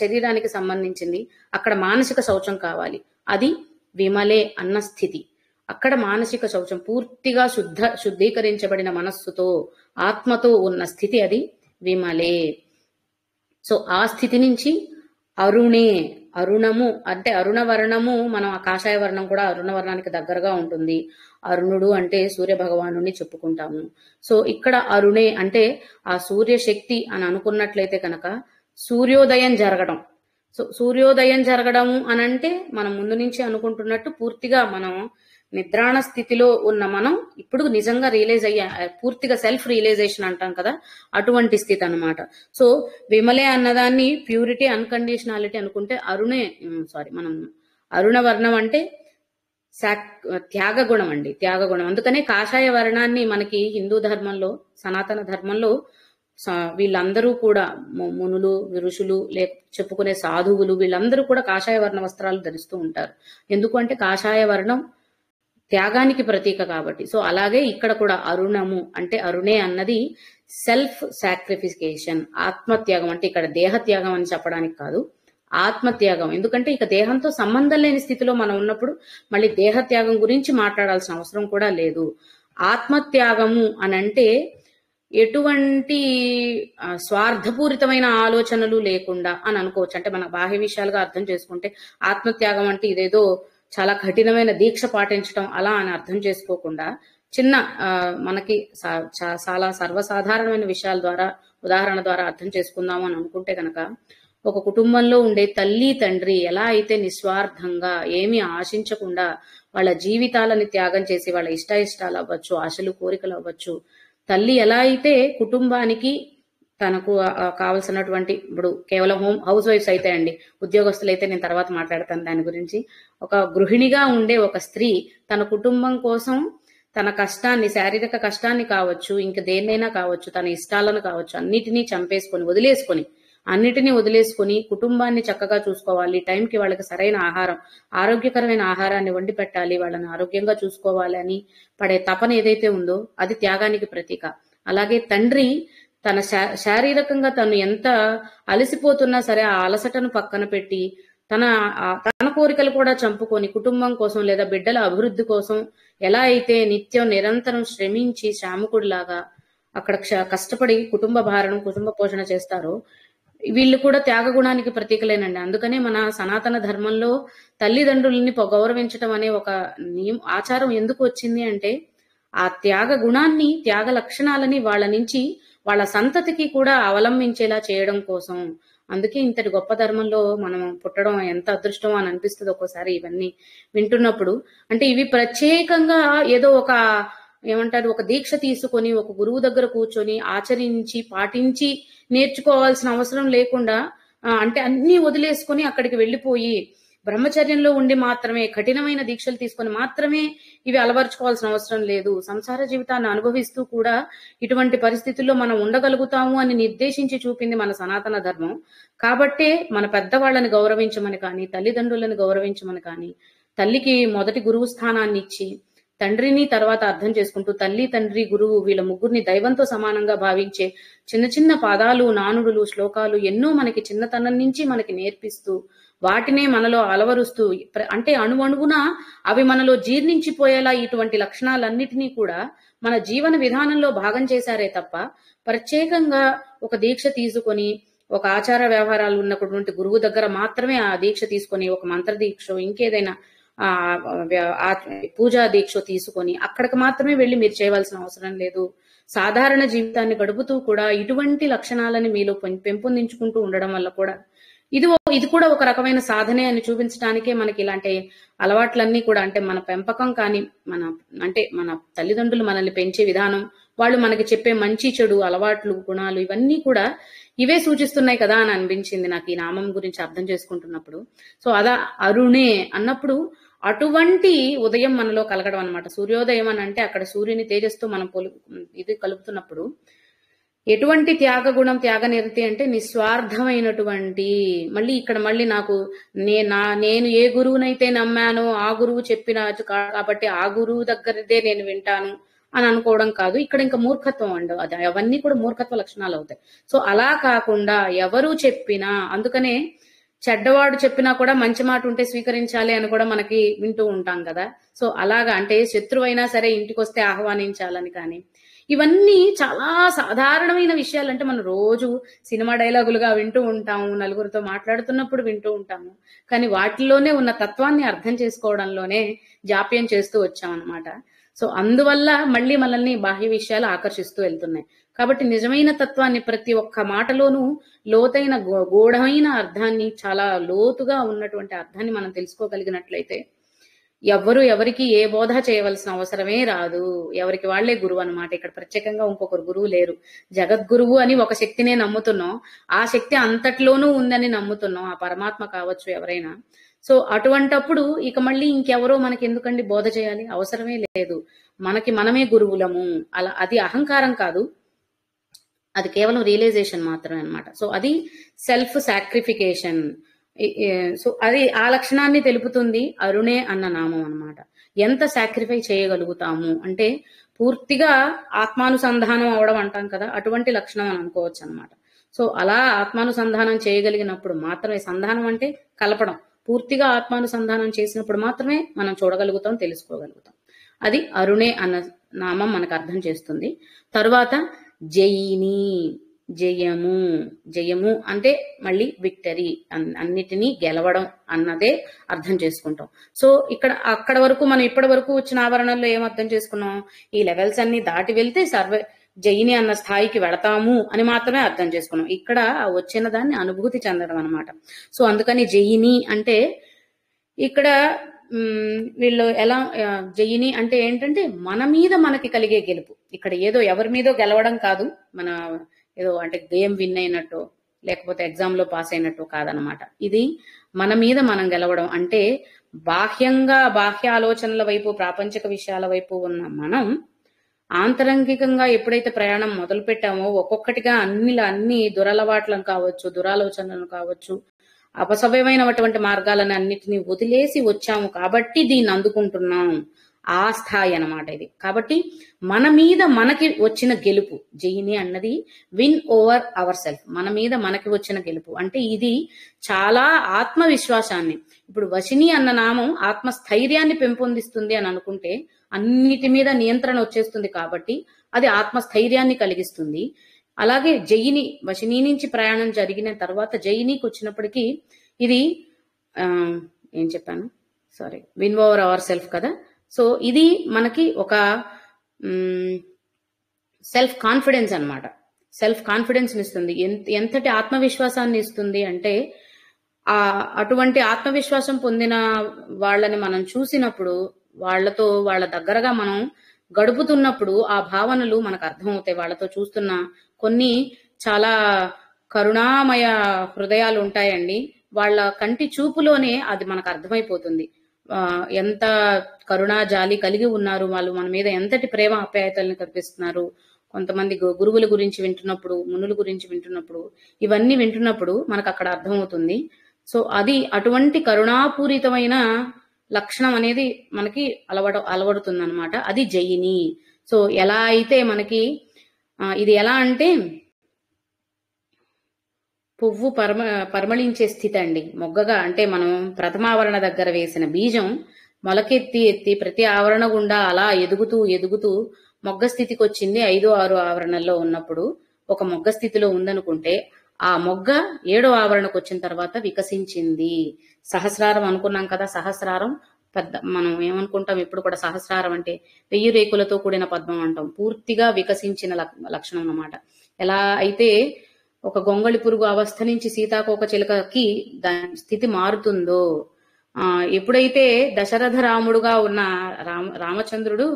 శరీరానికి సంబంధించింది. అక్కడ మానసిక శౌచం కావాలి. అది విమలే అన్న స్థితి. అక్కడ మానసిక శౌచం పూర్తిగా శుద్ధీకరించబడిన మనస్సుతో, ఆత్మతో ఉన్న స్థితి అది విమలే. సో ఆ స్థితి నుంచి అరుణే, అరుణము అంటే అరుణ వర్ణము, మనం ఆ కాషాయ వర్ణం కూడా అరుణ వర్ణానికి దగ్గరగా ఉంటుంది. అరుణుడు అంటే సూర్య భగవానుని చెప్పుకుంటాము. సో ఇక్కడ అరుణే అంటే ఆ సూర్యశక్తి అని అనుకున్నట్లయితే కనుక సూర్యోదయం జరగడం. సో సూర్యోదయం జరగడము అనంటే మనం ముందు నుంచి అనుకుంటున్నట్టు పూర్తిగా మనం నిద్రాణ స్థితిలో ఉన్న మనం ఇప్పుడు నిజంగా రియలైజ్ అయ్యా, పూర్తిగా సెల్ఫ్ రియలైజేషన్ అంటాం కదా, అటువంటి స్థితి అన్నమాట. సో విమలే అన్నదాన్ని ప్యూరిటీ అన్కండిషనాలిటీ అనుకుంటే అరుణే మనం అరుణ వర్ణం అంటే త్యాగ గుణం అండి, త్యాగ గుణం. అందుకనే కాషాయ వర్ణాన్ని మనకి హిందూ ధర్మంలో, సనాతన ధర్మంలో వీళ్ళందరూ కూడా మునులు, ఋషులు, చెప్పుకునే సాధువులు, వీళ్ళందరూ కూడా కాషాయ వర్ణ వస్త్రాలు ధరిస్తూ ఉంటారు. ఎందుకు అంటే కాషాయ వర్ణం త్యాగానికి ప్రతీక కాబట్టి. సో అలాగే ఇక్కడ కూడా అరుణము అంటే అరుణే అన్నది సెల్ఫ్ సాక్రిఫికేషన్, ఆత్మత్యాగం. అంటే ఇక్కడ దేహత్యాగం అని చెప్పడానికి కాదు, ఆత్మత్యాగం. ఎందుకంటే ఇక దేహంతో సంబంధం లేని స్థితిలో మనం ఉన్నప్పుడు మళ్ళీ దేహత్యాగం గురించి మాట్లాడాల్సిన అవసరం కూడా లేదు. ఆత్మత్యాగము అనంటే ఎటువంటి స్వార్థపూరితమైన ఆలోచనలు లేకుండా అని అనుకోవచ్చు. అంటే మన బాహ్య విషయాలుగా అర్థం చేసుకుంటే ఆత్మత్యాగం అంటే ఇదేదో చాలా కఠినమైన దీక్ష పాటించడం అలా అని అర్థం చేసుకోకుండా చిన్న మనకి చాలా సర్వసాధారణమైన విషయాల ద్వారా, ఉదాహరణ ద్వారా అర్థం చేసుకుందాము అని అనుకుంటే కనుక, ఒక కుటుంబంలో ఉండే తల్లి తండ్రి ఎలా అయితే నిస్వార్థంగా ఏమీ ఆశించకుండా వాళ్ళ జీవితాలని త్యాగం చేసి, వాళ్ళ ఇష్టాయిష్టాలు అవ్వచ్చు, ఆశలు కోరికలు అవ్వచ్చు, తల్లి ఎలా అయితే కుటుంబానికి తనకు కావలసినటువంటి, ఇప్పుడు కేవలం హౌస్ వైఫ్స్ అయితే అండి, ఉద్యోగస్తులు అయితే నేను తర్వాత మాట్లాడతాను దాని గురించి. ఒక గృహిణిగా ఉండే ఒక స్త్రీ తన కుటుంబం కోసం తన కష్టాన్ని, శారీరక కష్టాన్ని కావచ్చు, ఇంక దేన్నైనా కావచ్చు, తన ఇష్టాలను కావచ్చు, అన్నిటినీ వదిలేసుకొని కుటుంబాన్ని చక్కగా చూసుకోవాలి, టైంకి వాళ్ళకి సరైన ఆహారం, ఆరోగ్యకరమైన ఆహారాన్ని వండి పెట్టాలి, వాళ్ళని ఆరోగ్యంగా చూసుకోవాలి అని పడే తపన ఏదైతే ఉందో అది త్యాగానికి ప్రతీక. అలాగే తండ్రి తన శారీరకంగా తను ఎంత అలసిపోతున్నా సరే ఆ అలసటను పక్కన పెట్టి తన కోరికలు కూడా చంపుకొని కుటుంబం కోసం లేదా బిడ్డల అభివృద్ధి కోసం ఎలా అయితే నిత్యం నిరంతరం శ్రమించి శ్రామికుడిలాగా అక్కడ కష్టపడి కుటుంబ భారం, కుటుంబ పోషణ చేస్తారో వీళ్ళు కూడా త్యాగ గుణానికి ప్రతీకలేనండి. అందుకనే మన సనాతన ధర్మంలో తల్లిదండ్రులని గౌరవించడం అనే ఒక ఆచారం ఎందుకు వచ్చింది అంటే ఆ త్యాగ గుణాన్ని, త్యాగ లక్షణాలని వాళ్ళ నుంచి వాళ్ళ సంతతికి కూడా అవలంబించేలా చేయడం కోసం. అందుకే ఇంతటి గొప్ప ధర్మంలో మనం పుట్టడం ఎంత అదృష్టం అని అనిపిస్తుంది ఒక్కోసారి ఇవన్నీ వింటున్నప్పుడు. అంటే ఇవి ప్రత్యేకంగా ఏదో ఒక ఏమంటారు, ఒక దీక్ష తీసుకొని ఒక గురువు దగ్గర కూర్చొని ఆచరించి పాటించి నేర్చుకోవాల్సిన అవసరం లేకుండా, అంటే అన్ని వదిలేసుకొని అక్కడికి వెళ్ళిపోయి బ్రహ్మచర్యంలో ఉండి మాత్రమే, కఠినమైన దీక్షలు తీసుకొని మాత్రమే ఇవి అలవర్చుకోవాల్సిన అవసరం లేదు. సంసార జీవితాన్ని అనుభవిస్తూ కూడా ఇటువంటి పరిస్థితుల్లో మనం ఉండగలుగుతాము అని నిర్దేశించి చూపింది మన సనాతన ధర్మం. కాబట్టే మన పెద్దవాళ్ళని గౌరవించమని కానీ, తల్లిదండ్రులను గౌరవించమని కానీ, తల్లికి మొదటి గురువు స్థానాన్ని ఇచ్చి తండ్రిని తర్వాత అర్థం చేసుకుంటూ తల్లి, తండ్రి, గురువు వీళ్ళ ముగ్గురిని దైవంతో సమానంగా భావించే చిన్న చిన్న పాదాలు, నానుడులు, శ్లోకాలు ఎన్నో మనకి చిన్నతనం నుంచి మనకి నేర్పిస్తూ వాటినే మనలో అలవరుస్తూ, అంటే అణువణువున అవి మనలో జీర్ణించిపోయేలా ఇటువంటి లక్షణాలన్నిటినీ కూడా మన జీవన విధానంలో భాగం చేశారే తప్ప ప్రత్యేకంగా ఒక దీక్ష తీసుకొని ఒక ఆచార వ్యవహారాలు ఉన్నటువంటి గురువు దగ్గర మాత్రమే ఆ దీక్ష తీసుకొని ఒక మంత్ర దీక్ష ఇంకేదైనా పూజా దీక్ష తీసుకొని అక్కడికి మాత్రమే వెళ్లి మీరు చేయవలసిన అవసరం లేదు. సాధారణ జీవితాన్ని గడుపుతూ కూడా ఇటువంటి లక్షణాలని మీలో పెంపొందించుకుంటూ ఉండడం వల్ల కూడా ఇది కూడా ఒక రకమైన సాధనే అని చూపించడానికే మనకి ఇలాంటి అలవాట్లన్నీ కూడా, అంటే మన పెంపకం కానీ మన తల్లిదండ్రులు మనల్ని పెంచే విధానం, వాళ్ళు మనకి చెప్పే మంచి చెడు అలవాట్లు, గుణాలు ఇవన్నీ కూడా ఇవే సూచిస్తున్నాయి కదా అని అనిపించింది నాకు ఈ నామం గురించి అర్థం చేసుకుంటున్నప్పుడు. సో అరుణే అన్నప్పుడు అటువంటి ఉదయం మనలో కలగడం అనమాట. సూర్యోదయం అని అంటే అక్కడ సూర్యుని తేజస్తో మనం ఇది కలుపుతున్నప్పుడు ఎటువంటి త్యాగ గుణం, త్యాగ నిరతి అంటే నిస్వార్థమైనటువంటి. మళ్ళీ నాకు నేను ఏ గురువునైతే నమ్మానో ఆ గురువు చెప్పిన కాబట్టి ఆ గురువు దగ్గరదే నేను వింటాను అని అనుకోవడం కాదు. ఇక్కడ ఇంకా మూర్ఖత్వం అండి, అవన్నీ కూడా మూర్ఖత్వ లక్షణాలు అవుతాయి. సో అలా కాకుండా ఎవరు చెప్పినా, అందుకనే చెడ్డవాడు చెప్పినా కూడా మంచి మాట ఉంటే స్వీకరించాలి అని కూడా మనకి వింటూ ఉంటాం కదా. సో అలాగా, అంటే శత్రువైనా సరే ఇంటికి వస్తే ఆహ్వానించాలని కానీ, ఇవన్నీ చాలా సాధారణమైన విషయాలు. అంటే మనం రోజు సినిమా డైలాగులుగా వింటూ ఉంటాము, నలుగురితో మాట్లాడుతున్నప్పుడు వింటూ ఉంటాము. కానీ వాటిల్లోనే ఉన్న తత్వాన్ని అర్థం చేసుకోవడంలోనే జాప్యం చేస్తూ వచ్చామన్నమాట. సో అందువల్ల మళ్ళీ మనల్ని బాహ్య విషయాలు ఆకర్షిస్తూ వెళ్తున్నాయి. కాబట్టి నిజమైన తత్వాన్ని ప్రతి ఒక్క మాటలోనూ లోతైన గూఢమైన అర్థాన్ని, చాలా లోతుగా ఉన్నటువంటి అర్థాన్ని మనం తెలుసుకోగలిగినట్లయితే ఎవ్వరు ఎవరికి ఏ బోధ చేయవలసిన అవసరమే రాదు. ఎవరికి వాళ్లే గురువు అన్నమాట. ఇక్కడ ప్రత్యేకంగా ఇంకొకరు గురువు లేరు. జగద్గురువు అని ఒక శక్తినే నమ్ముతున్నాం. ఆ శక్తి అంతట్లోనూ ఉందని నమ్ముతున్నాం. ఆ పరమాత్మ కావచ్చు ఎవరైనా. సో అటువంటప్పుడు ఇక మళ్ళీ ఇంకెవరో మనకి ఎందుకండి బోధ చేయాలి? అవసరమే లేదు. మనకి మనమే గురువులము. అలా అది అహంకారం కాదు, అది కేవలం రియలైజేషన్ మాత్రమే అన్నమాట. సో అది సెల్ఫ్ సాక్రిఫికేషన్. సో అది ఆ లక్షణాన్ని తెలుపుతుంది అరుణే అన్న నామం అన్నమాట. ఎంత సాక్రిఫై చేయగలుగుతాము అంటే పూర్తిగా ఆత్మానుసంధానం అవడం అంటాం కదా, అటువంటి లక్షణం అని అనుకోవచ్చు అనమాట. సో అలా ఆత్మానుసంధానం చేయగలిగినప్పుడు మాత్రమే, సంధానం అంటే కలపడం, పూర్తిగా ఆత్మానుసంధానం చేసినప్పుడు మాత్రమే మనం చూడగలుగుతాం, తెలుసుకోగలుగుతాం. అది అరుణే అన్న నామం మనకు అర్థం చేస్తుంది. తరువాత జయిని, జయము. జయము అంటే మళ్ళీ విక్టరీ, అన్నిటినీ గెలవడం అన్నదే అర్థం చేసుకుంటాం. సో ఇక్కడ అక్కడ వరకు మనం ఇప్పటి వరకు వచ్చిన ఆవరణల్లో ఏం అర్థం చేసుకున్నాం? ఈ లెవెల్స్ అన్ని దాటి వెళ్తే జయిని అన్న స్థాయికి వెళతాము అని మాత్రమే అర్థం చేసుకున్నాం. ఇక్కడ వచ్చిన దాన్ని అనుభూతి చెందడం అనమాట. సో అందుకని జయిని అంటే ఇక్కడ వీళ్ళు ఎలా, జయిని అంటే ఏంటంటే మన మీద మనకి కలిగే గెలుపు. ఇక్కడ ఏదో ఎవరి మీదో గెలవడం కాదు, మన ఏదో అంటే గేమ్ విన్ అయినట్టు లేకపోతే ఎగ్జామ్ లో పాస్ అయినట్టు కాదనమాట. ఇది మన మీద మనం గెలవడం అంటే బాహ్యంగా బాహ్య ఆలోచనల వైపు, ప్రాపంచిక విషయాల వైపు ఉన్న మనం ఆంతరంగికంగా ఎప్పుడైతే ప్రయాణం మొదలు పెట్టామో ఒక్కొక్కటిగా అన్ని దురలవాట్లను కావచ్చు, దురాలోచనలను కావచ్చు, అపసవ్యమైనటువంటి మార్గాలను అన్నిటినీ వదిలేసి వచ్చాము కాబట్టి దీన్ని అందుకుంటున్నాం. ఆ స్థాయి అన్నమాట ఇది. కాబట్టి మన మీద మనకి వచ్చిన గెలుపు, జయిని అన్నది విన్ ఓవర్ అవర్ సెల్ఫ్, మన మీద మనకి వచ్చిన గెలుపు. అంటే ఇది చాలా ఆత్మవిశ్వాసాన్ని, ఇప్పుడు వశిని అన్న నామం ఆత్మస్థైర్యాన్ని పెంపొందిస్తుంది అని అనుకుంటే అన్నిటి మీద నియంత్రణ వచ్చేస్తుంది కాబట్టి అది ఆత్మస్థైర్యాన్ని కలిగిస్తుంది. అలాగే జయిని, వశిని నుంచి ప్రయాణం జరిగిన తర్వాత జయినికి వచ్చినప్పటికీ ఇది ఏం చెప్పాను, sorry, win over our self కదా. సో ఇది మనకి ఒక సెల్ఫ్ కాన్ఫిడెన్స్ అన్నమాట. సెల్ఫ్ కాన్ఫిడెన్స్ ఇస్తుంది. ఎంతటి ఆత్మవిశ్వాసాన్ని ఇస్తుంది అంటే అటువంటి ఆత్మవిశ్వాసం పొందిన వాళ్ళని మనం చూసినప్పుడు, వాళ్ళ దగ్గరగా మనం గడుపుతున్నప్పుడు ఆ భావనలు మనకు అర్థమవుతాయి. వాళ్ళతో చూస్తున్న కొన్ని చాలా కరుణామయ హృదయాలు ఉంటాయండి. వాళ్ళ కంటి చూపులోనే అది మనకు అర్థమైపోతుంది. ఎంత కరుణా జాలి కలిగి ఉన్నారు వాళ్ళు, మన మీద ఎంతటి ప్రేమ ఆప్యాయతల్ని కల్పిస్తున్నారు. కొంతమంది గురువుల గురించి వింటున్నప్పుడు, మునుల గురించి వింటున్నప్పుడు, ఇవన్నీ వింటున్నప్పుడు మనకు అక్కడ అర్థమవుతుంది. సో అది అటువంటి కరుణాపూరితమైన లక్షణం అనేది మనకి అలవడుతుంది అనమాట. అది జయిని. సో ఎలా అయితే మనకి ఇది ఎలా అంటే పువ్వు పరిమళించే స్థితి అండి. మొగ్గగా అంటే మనం ప్రథమావరణ దగ్గర వేసిన బీజం మొలకెత్తి ప్రతి ఆవరణ గుండా అలా ఎదుగుతూ మొగ్గ స్థితికి వచ్చింది. 5, 6 ఆవరణల్లో ఉన్నప్పుడు ఒక మొగ్గ స్థితిలో ఉందనుకుంటే ఆ మొగ్గ 7వ ఆవరణకు వచ్చిన తర్వాత వికసించింది. సహస్రారం అనుకున్నాం కదా, సహస్రారం పెద్ద, మనం ఏమనుకుంటాం ఇప్పుడు కూడా సహస్రారం అంటే 1000 రేకులతో కూడిన పద్మం అంటాం. పూర్తిగా వికసించిన లక్షణం అన్నమాట. ఎలా అయితే ఒక గొంగళి పురుగు అవస్థ నుంచి సీతాకోక చిలుకకి దాని స్థితి మారుతుందో, ఎప్పుడైతే దశరథ రాముడుగా ఉన్న రామచంద్రుడు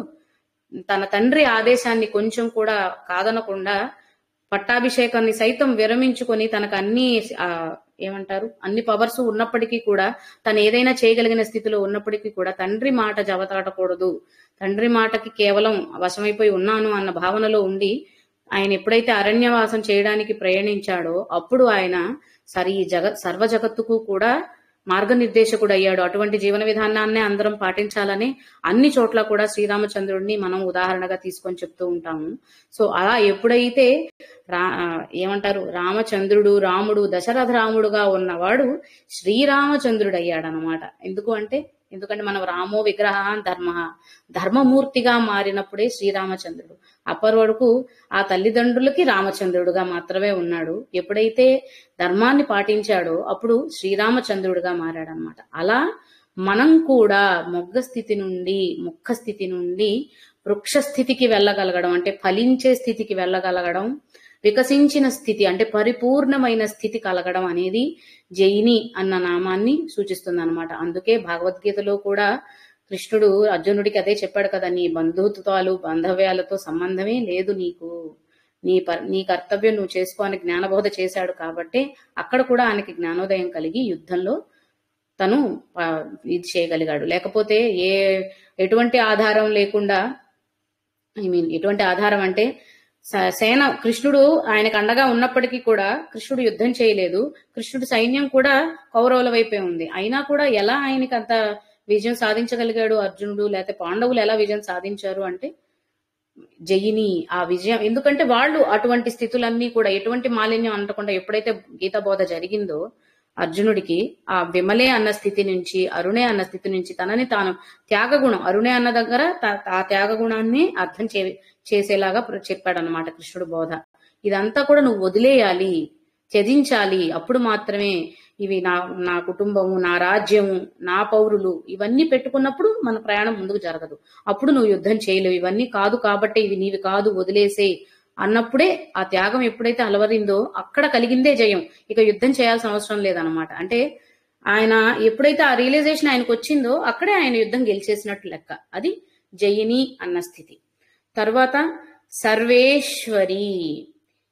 తన తండ్రి ఆదేశాన్ని కొంచెం కూడా కాదనకుండా పట్టాభిషేకాన్ని సైతం విరమించుకొని తనకు అన్ని పవర్స్ ఉన్నప్పటికీ కూడా, తను ఏదైనా చేయగలిగిన స్థితిలో ఉన్నప్పటికీ కూడా తండ్రి మాట జవదాటకూడదు, తండ్రి మాటకి కేవలం వశమైపోయి ఉన్నాను అన్న భావనలో ఉండి ఆయన ఎప్పుడైతే అరణ్యవాసం చేయడానికి ప్రయాణించాడో అప్పుడు ఆయన సర్వ జగత్తుకు కూడా మార్గనిర్దేశకుడు అయ్యాడు. అటువంటి జీవన విధానాన్నే అందరం పాటించాలని అన్ని చోట్ల కూడా శ్రీరామచంద్రుడిని మనం ఉదాహరణగా తీసుకొని చెప్తూ ఉంటాము. సో అలా ఎప్పుడైతే రామచంద్రుడు, రాముడు, దశరథ రాముడుగా ఉన్నవాడు శ్రీరామచంద్రుడు అయ్యాడనమాట. ఎందుకు అంటే ఎందుకంటే మనం రామో విగ్రహ ధర్మ, ధర్మమూర్తిగా మారినప్పుడే శ్రీరామచంద్రుడు. అప్పటి వరకు ఆ తల్లిదండ్రులకి రామచంద్రుడుగా మాత్రమే ఉన్నాడు. ఎప్పుడైతే ధర్మాన్ని పాటించాడో అప్పుడు శ్రీరామచంద్రుడుగా మారాడనమాట. అలా మనం కూడా మొగ్గ స్థితి నుండి వృక్ష స్థితికి వెళ్ళగలగడం, అంటే ఫలించే స్థితికి వెళ్ళగలగడం, వికసించిన స్థితి అంటే పరిపూర్ణమైన స్థితి కలగడం అనేది జైని అన్న నామాన్ని సూచిస్తుంది అనమాట. అందుకే భగవద్గీతలో కూడా కృష్ణుడు అర్జునుడికి అదే చెప్పాడు కదా, నీ బంధుత్వాలు బాంధవ్యాలతో సంబంధమే లేదు నీకు, నీ కర్తవ్యం నువ్వు చేసుకో అని జ్ఞానబోధ చేశాడు. కాబట్టి అక్కడ కూడా ఆయనకి జ్ఞానోదయం కలిగి యుద్ధంలో తను ఇది చేయగలిగాడు. లేకపోతే ఎటువంటి ఆధారం లేకుండా, ఎటువంటి ఆధారం అంటే సేన కృష్ణుడు ఆయనకు అండగా ఉన్నప్పటికీ కూడా కృష్ణుడు యుద్ధం చేయలేదు. కృష్ణుడు సైన్యం కూడా కౌరవుల వైపే ఉంది. అయినా కూడా ఎలా ఆయనకి అంత విజయం సాధించగలిగాడు అర్జునుడు, లేకపోతే పాండవులు ఎలా విజయం సాధించారు అంటే జయిని ఆ విజయం. ఎందుకంటే వాళ్ళు అటువంటి స్థితులన్నీ కూడా ఎటువంటి మాలిన్యం అంటకుండా ఎప్పుడైతే గీతా బోధ జరిగిందో అర్జునుడికి ఆ విమలే అన్న స్థితి నుంచి, అరుణే అన్న స్థితి నుంచి తనని తాను త్యాగగుణం, అరుణే అన్న దగ్గర ఆ త్యాగగుణాన్ని అర్థం చేసేలాగా చెప్పాడనమాట కృష్ణుడు బోధ. ఇదంతా కూడా నువ్వు వదిలేయాలి, త్యజించాలి. అప్పుడు మాత్రమే ఇవి నా కుటుంబము, నా రాజ్యము, నా పౌరులు ఇవన్నీ పెట్టుకున్నప్పుడు మన ప్రయాణం ముందుకు జరగదు. అప్పుడు నువ్వు యుద్ధం చేయలేవు. ఇవన్నీ కాదు కాబట్టి ఇవి నీవి కాదు, వదిలేసే అన్నప్పుడే ఆ త్యాగం ఎప్పుడైతే అలవరిందో అక్కడ కలిగిందే జయం. ఇక యుద్ధం చేయాల్సిన అవసరం లేదనమాట. అంటే ఆయన ఎప్పుడైతే ఆ రియలైజేషన్ ఆయనకు వచ్చిందో అక్కడే ఆయన యుద్ధం గెలిచేసినట్టు లెక్క. అది జయిని అన్న స్థితి. తర్వాత సర్వేశ్వరి,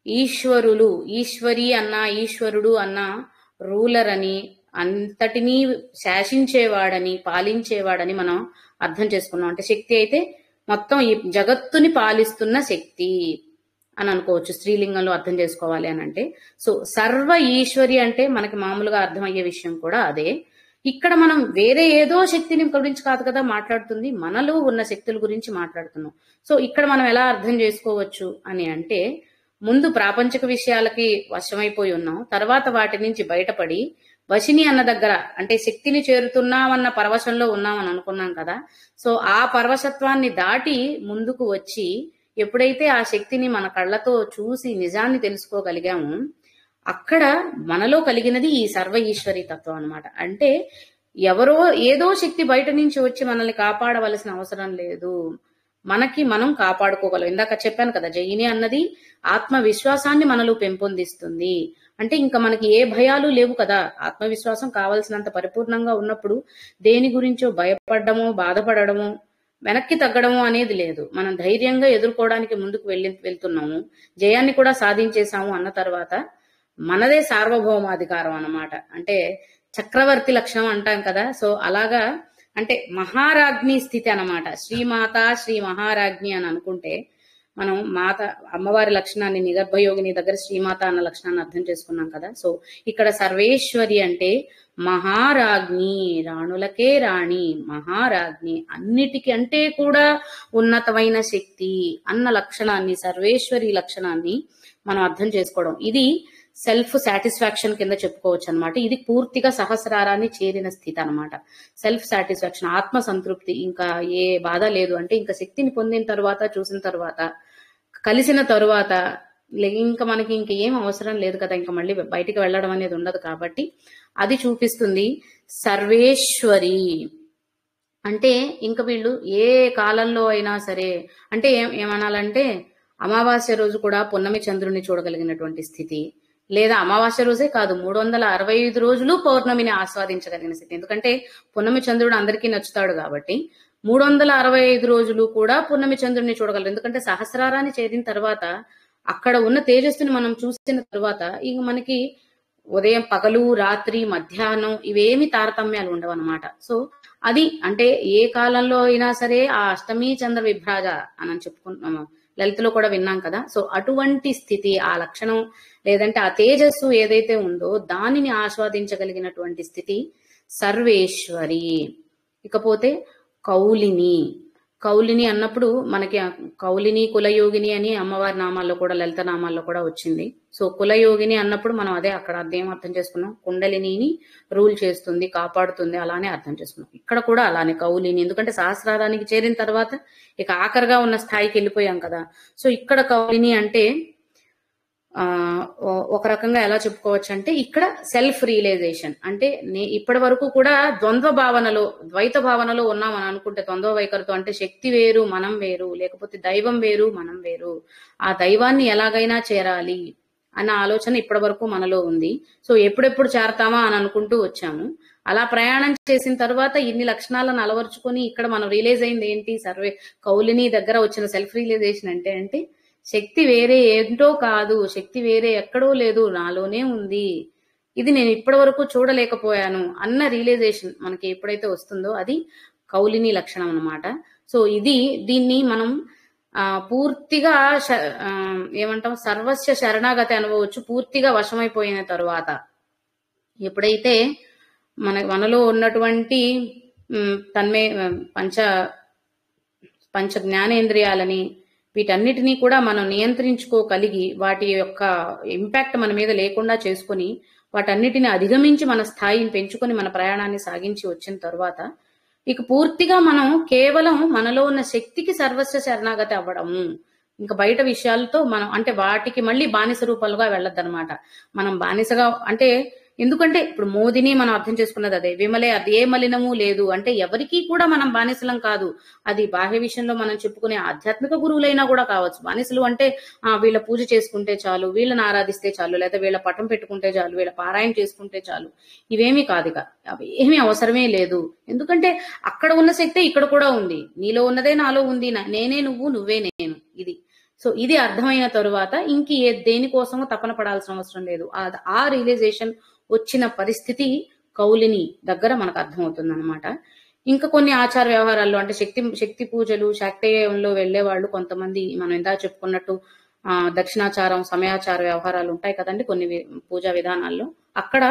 ఈశ్వరులు, ఈశ్వరి అన్న, ఈశ్వరుడు అన్న రూలర్ అని, అంతటినీ శాసించేవాడని, పాలించేవాడని మనం అర్థం చేసుకున్నాం. అంటే శక్తి అయితే మొత్తం ఈ జగత్తుని పాలిస్తున్న శక్తి అని అనుకోవచ్చు, స్త్రీలింగంలో అర్థం చేసుకోవాలి అని అంటే. సో సర్వ ఈశ్వరి అంటే మనకి మామూలుగా అర్థమయ్యే విషయం కూడా అదే. ఇక్కడ మనం వేరే ఏదో శక్తిని గురించి కాదు కదా మాట్లాడుతుంది, మనలో ఉన్న శక్తుల గురించి మాట్లాడుతున్నాం. సో ఇక్కడ మనం ఎలా అర్థం చేసుకోవచ్చు అని అంటే, ముందు ప్రాపంచిక విషయాలకి వశమైపోయి ఉన్నాం, తర్వాత వాటి నుంచి బయటపడి వశిని అన్న దగ్గర అంటే శక్తిని చేరుతున్నామన్న పరవశంలో ఉన్నామని అనుకున్నాం కదా. సో ఆ పరవశత్వాన్ని దాటి ముందుకు వచ్చి ఎప్పుడైతే ఆ శక్తిని మన కళ్ళతో చూసి నిజాన్ని తెలుసుకోగలిగామో అక్కడ మనలో కలిగినది ఈ సర్వ ఈశ్వరి తత్వం అనమాట. అంటే ఎవరో ఏదో శక్తి బయట నుంచి వచ్చి మనల్ని కాపాడవలసిన అవసరం లేదు, మనకి మనం కాపాడుకోగలం. ఇందాక చెప్పాను కదా, జయిని అన్నది ఆత్మవిశ్వాసాన్ని మనలో పెంపొందిస్తుంది. అంటే ఇంకా మనకి ఏ భయాలు లేవు కదా, ఆత్మవిశ్వాసం కావలసినంత పరిపూర్ణంగా ఉన్నప్పుడు దేని గురించో భయపడడమో, బాధపడడమో, వెనక్కి తగ్గడము అనేది లేదు. మనం ధైర్యంగా ఎదుర్కోవడానికి ముందుకు వెళ్తున్నాము, జయాన్ని కూడా సాధించేశాము అన్న తర్వాత మనదే సార్వభౌమాధికారం అన్నమాట. అంటే చక్రవర్తి లక్షణం అంటాం కదా. సో అలాగా అంటే మహారాజ్ఞి స్థితి అన్నమాట. శ్రీమాత, శ్రీ మహారాజ్ఞి అని అనుకుంటే మనం మాత అమ్మవారి లక్షణాన్ని, నిగర్భయోగిని దగ్గర శ్రీమాత అన్న లక్షణాన్ని అర్థం చేసుకున్నాం కదా. సో ఇక్కడ సర్వేశ్వరి అంటే మహారాజ్ఞి, రాణులకే రాణి, మహారాజ్ఞి, అన్నిటికీ అంటే కూడా ఉన్నతమైన శక్తి అన్న లక్షణాన్ని, సర్వేశ్వరి లక్షణాన్ని మనం అర్థం చేసుకోవడం, ఇది సెల్ఫ్ సాటిస్ఫాక్షన్ కింద చెప్పుకోవచ్చు అనమాట. ఇది పూర్తిగా సహస్రారాన్ని చేరిన స్థితి అనమాట. సెల్ఫ్ సాటిస్ఫాక్షన్, ఆత్మ సంతృప్తి, ఇంకా ఏ బాధ లేదు. అంటే ఇంకా శక్తిని పొందిన తర్వాత, చూసిన తర్వాత, కలిసిన తరువాత ఇంకా మనకి ఇంకేం అవసరం లేదు కదా, ఇంకా మళ్ళీ బయటికి వెళ్ళడం అనేది ఉండదు. కాబట్టి అది చూపిస్తుంది సర్వేశ్వరి. అంటే ఇంకా వీళ్ళు ఏ కాలంలో అయినా సరే, అంటే ఏమనాలంటే అమావాస్య రోజు కూడా పున్నమి చంద్రుడిని చూడగలిగినటువంటి స్థితి, లేదా అమావాస్య రోజే కాదు 365 రోజులు పౌర్ణమిని ఆస్వాదించగలిగిన స్థితి. ఎందుకంటే పున్నమి చంద్రుడు అందరికీ నచ్చుతాడు కాబట్టి 365 రోజులు కూడా పున్నమి చంద్రుడిని చూడగలరు. ఎందుకంటే సహస్రారాన్ని చేరిన తర్వాత అక్కడ ఉన్న తేజస్సుని మనం చూసిన తర్వాత ఇక మనకి ఉదయం, పగలు, రాత్రి, మధ్యాహ్నం ఇవేమి తారతమ్యాలు ఉండవు అనమాట. సో అది అంటే ఏ కాలంలో అయినా సరే ఆ అష్టమి చంద్ర విభ్రాజ అని చెప్పుకుంటున్నాము, లలితలో కూడా విన్నాం కదా. సో అటువంటి స్థితి, ఆ లక్షణం లేదంటే ఆ తేజస్సు ఏదైతే ఉందో దానిని ఆస్వాదించగలిగినటువంటి స్థితి సర్వేశ్వరి. ఇకపోతే కౌలిని. కౌలిని అన్నప్పుడు మనకి కౌలిని కులయోగిని అని అమ్మవారి నామాల్లో కూడా, లలిత నామాల్లో కూడా వచ్చింది. సో కులయోగిని అన్నప్పుడు మనం అక్కడ అదేం అర్థం చేసుకున్నాం, కుండలిని రూల్ చేస్తుంది, కాపాడుతుంది, అలానే అర్థం చేసుకున్నాం. ఇక్కడ కూడా అలానే కౌలిని, ఎందుకంటే సహస్రారానికి చేరిన తర్వాత ఇక ఆఖరిగా ఉన్న స్థాయికి వెళ్ళిపోయాం కదా. సో ఇక్కడ కౌలిని అంటే ఒక రకంగా ఎలా చెప్పుకోవచ్చు అంటే, ఇక్కడ సెల్ఫ్ రియలైజేషన్ అంటే ఇప్పటి వరకు కూడా ద్వైత భావనలో ఉన్నామని అనుకుంటే, ద్వంద్వ వైఖరితో అంటే శక్తి వేరు మనం వేరు, లేకపోతే దైవం వేరు మనం వేరు, ఆ దైవాన్ని ఎలాగైనా చేరాలి అన్న ఆలోచన ఇప్పటి వరకు మనలో ఉంది. సో ఎప్పుడెప్పుడు చేరతామా అని అనుకుంటూ వచ్చాము. అలా ప్రయాణం చేసిన తర్వాత ఇన్ని లక్షణాలను అలవర్చుకొని ఇక్కడ మనం రియలైజ్ అయింది ఏంటి, కౌలిని దగ్గర వచ్చిన సెల్ఫ్ రియలైజేషన్ అంటే శక్తి వేరే ఏంటో కాదు, శక్తి వేరే ఎక్కడో లేదు, నాలోనే ఉంది, ఇది నేను ఇప్పటి వరకు చూడలేకపోయాను అన్న రియలైజేషన్ మనకి ఎప్పుడైతే వస్తుందో అది కౌలిని లక్షణం అన్నమాట. సో దీన్ని మనం పూర్తిగా ఏమంటాం, సర్వస్వ శరణాగతి అనుకోవచ్చు. పూర్తిగా వశమైపోయిన తరువాత ఎప్పుడైతే మనలో ఉన్నటువంటి పంచ జ్ఞానేంద్రియాలని, వీటన్నిటినీ కూడా మనం నియంత్రించుకోగలిగి వాటి యొక్క ఇంపాక్ట్ మన మీద లేకుండా చేసుకొని వాటన్నిటిని అధిగమించి మన స్థాయిని పెంచుకొని మన ప్రయాణాన్ని సాగించి వచ్చిన తర్వాత ఇక పూర్తిగా మనం కేవలం మనలో ఉన్న శక్తికి సర్వస్వ శరణాగతి అవ్వడము, ఇంకా బయట విషయాలతో మనం అంటే వాటికి మళ్ళీ బానిస రూపాలుగా వెళ్ళొద్దనమాట. మనం బానిసగా అంటే ఎందుకంటే ఇప్పుడు మోదిని మనం అర్థం చేసుకున్నది అదే, విమలే అది ఏ మలినము లేదు అంటే ఎవరికీ కూడా మనం బానిసలం కాదు. అది బాహ్య విషయంలో మనం చెప్పుకునే ఆధ్యాత్మిక గురువులైనా కూడా కావచ్చు. బానిసలు అంటే వీళ్ళ పూజ చేసుకుంటే చాలు, వీళ్ళని ఆరాధిస్తే చాలు, లేదా వీళ్ళ పటం పెట్టుకుంటే చాలు, వీళ్ళ పారాయణ చేసుకుంటే చాలు, ఇవేమీ కాదు. అవి ఏమీ అవసరమే లేదు. ఎందుకంటే అక్కడ ఉన్న శక్తి ఇక్కడ కూడా ఉంది, నీలో ఉన్నదే నాలో ఉంది, నేనే నువ్వు నువ్వే నేను. సో ఇది అర్థమైన తరువాత దేనికోసమో తపన పడాల్సిన అవసరం లేదు. ఆ రియలైజేషన్ వచ్చిన పరిస్థితి కౌలిని దగ్గర మనకు అర్థమవుతుంది అనమాట. ఇంకా కొన్ని ఆచార వ్యవహారాల్లో అంటే శక్తి పూజలు, శాక్తేయంలో వెళ్లే వాళ్ళు కొంతమంది మనం ఇందాక చెప్పుకున్నట్టు దక్షిణాచారం, సమయాచార వ్యవహారాలు ఉంటాయి కదండి కొన్ని పూజా విధానాల్లో. అక్కడ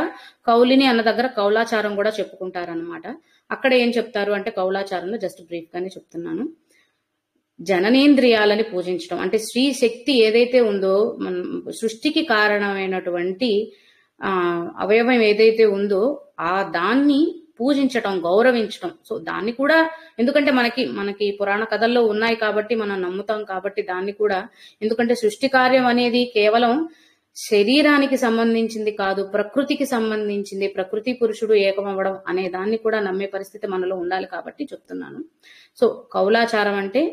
కౌలిని అన్న దగ్గర కౌలాచారం కూడా చెప్పుకుంటారనమాట. అక్కడ ఏం చెప్తారు అంటే కౌలాచారంలో జస్ట్ బ్రీఫ్ గానే చెప్తున్నాను. జననేంద్రియాలని పూజించడం అంటే స్త్రీ శక్తి ఏదైతే ఉందో, సృష్టికి కారణమైనటువంటి అవయవం ఏదైతే ఉందో దాన్ని పూజించటం, గౌరవించటం. సో దాన్ని కూడా ఎందుకంటే మనకి పురాణ కథల్లో ఉన్నాయి కాబట్టి మనం నమ్ముతాం కాబట్టి దాన్ని కూడా, ఎందుకంటే సృష్టి కార్యం అనేది కేవలం శరీరానికి సంబంధించింది కాదు, ప్రకృతికి సంబంధించింది. ప్రకృతి పురుషుడు ఏకమవ్వడం అనే దాన్ని కూడా నమ్మే పరిస్థితి మనలో ఉండాలి కాబట్టి చెప్తున్నాను. సో కౌలాచారం అంటే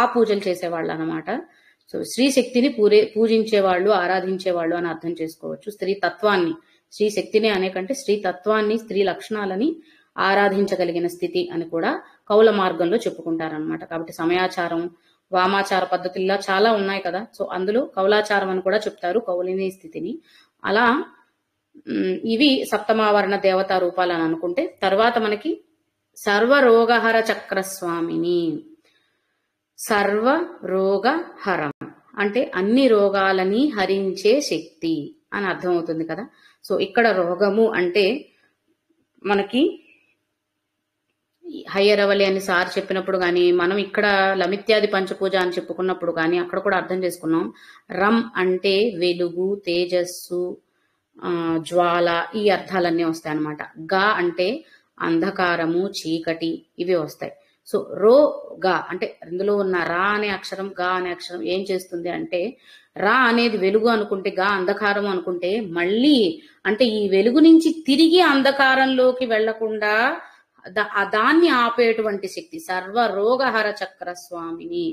ఆ పూజలు చేసేవాళ్ళు అనమాట. సో స్త్రీ శక్తిని పూజించేవాళ్ళు, ఆరాధించేవాళ్ళు అని అర్థం చేసుకోవచ్చు. స్త్రీ తత్వాన్ని, స్త్రీ శక్తిని అనే కంటే స్త్రీ తత్వాన్ని, స్త్రీ లక్షణాలని ఆరాధించగలిగిన స్థితి అని కూడా కౌల మార్గంలో చెప్పుకుంటారనమాట. కాబట్టి సమయాచారం, వామాచార పద్ధతుల్లో చాలా ఉన్నాయి కదా. సో అందులో కౌలాచారం అని కూడా చెప్తారు కౌలిని స్థితిని. అలా ఇవి సప్తమావరణ దేవతా రూపాలు అని అనుకుంటే, తర్వాత మనకి సర్వరోగహర చక్రస్వామిని, సర్వరోగహరం అంటే అన్ని రోగాలని హరించే శక్తి అని అర్థమవుతుంది కదా. సో ఇక్కడ రోగము అంటే మనకి హయ్యరవలి అని సార్ చెప్పినప్పుడు కానీ, మనం ఇక్కడ లమిత్యాది పంచపూజ అని చెప్పుకున్నప్పుడు కానీ అక్కడ కూడా అర్థం చేసుకున్నాం. రం అంటే వెలుగు, తేజస్సు, జ్వాల, ఈ అర్థాలన్నీ వస్తాయి అన్నమాట. గా అంటే అంధకారము, చీకటి, ఇవి వస్తాయి. సో గా అంటే ఇందులో ఉన్న రా అనే అక్షరం, గా అనే అక్షరం ఏం చేస్తుంది అంటే, రా అనేది వెలుగు అనుకుంటే, గా అంధకారం అనుకుంటే, మళ్ళీ అంటే ఈ వెలుగు నుంచి తిరిగి అంధకారంలోకి వెళ్లకుండా దాన్ని ఆపేటువంటి శక్తి సర్వరోగహర చక్రస్వామిని.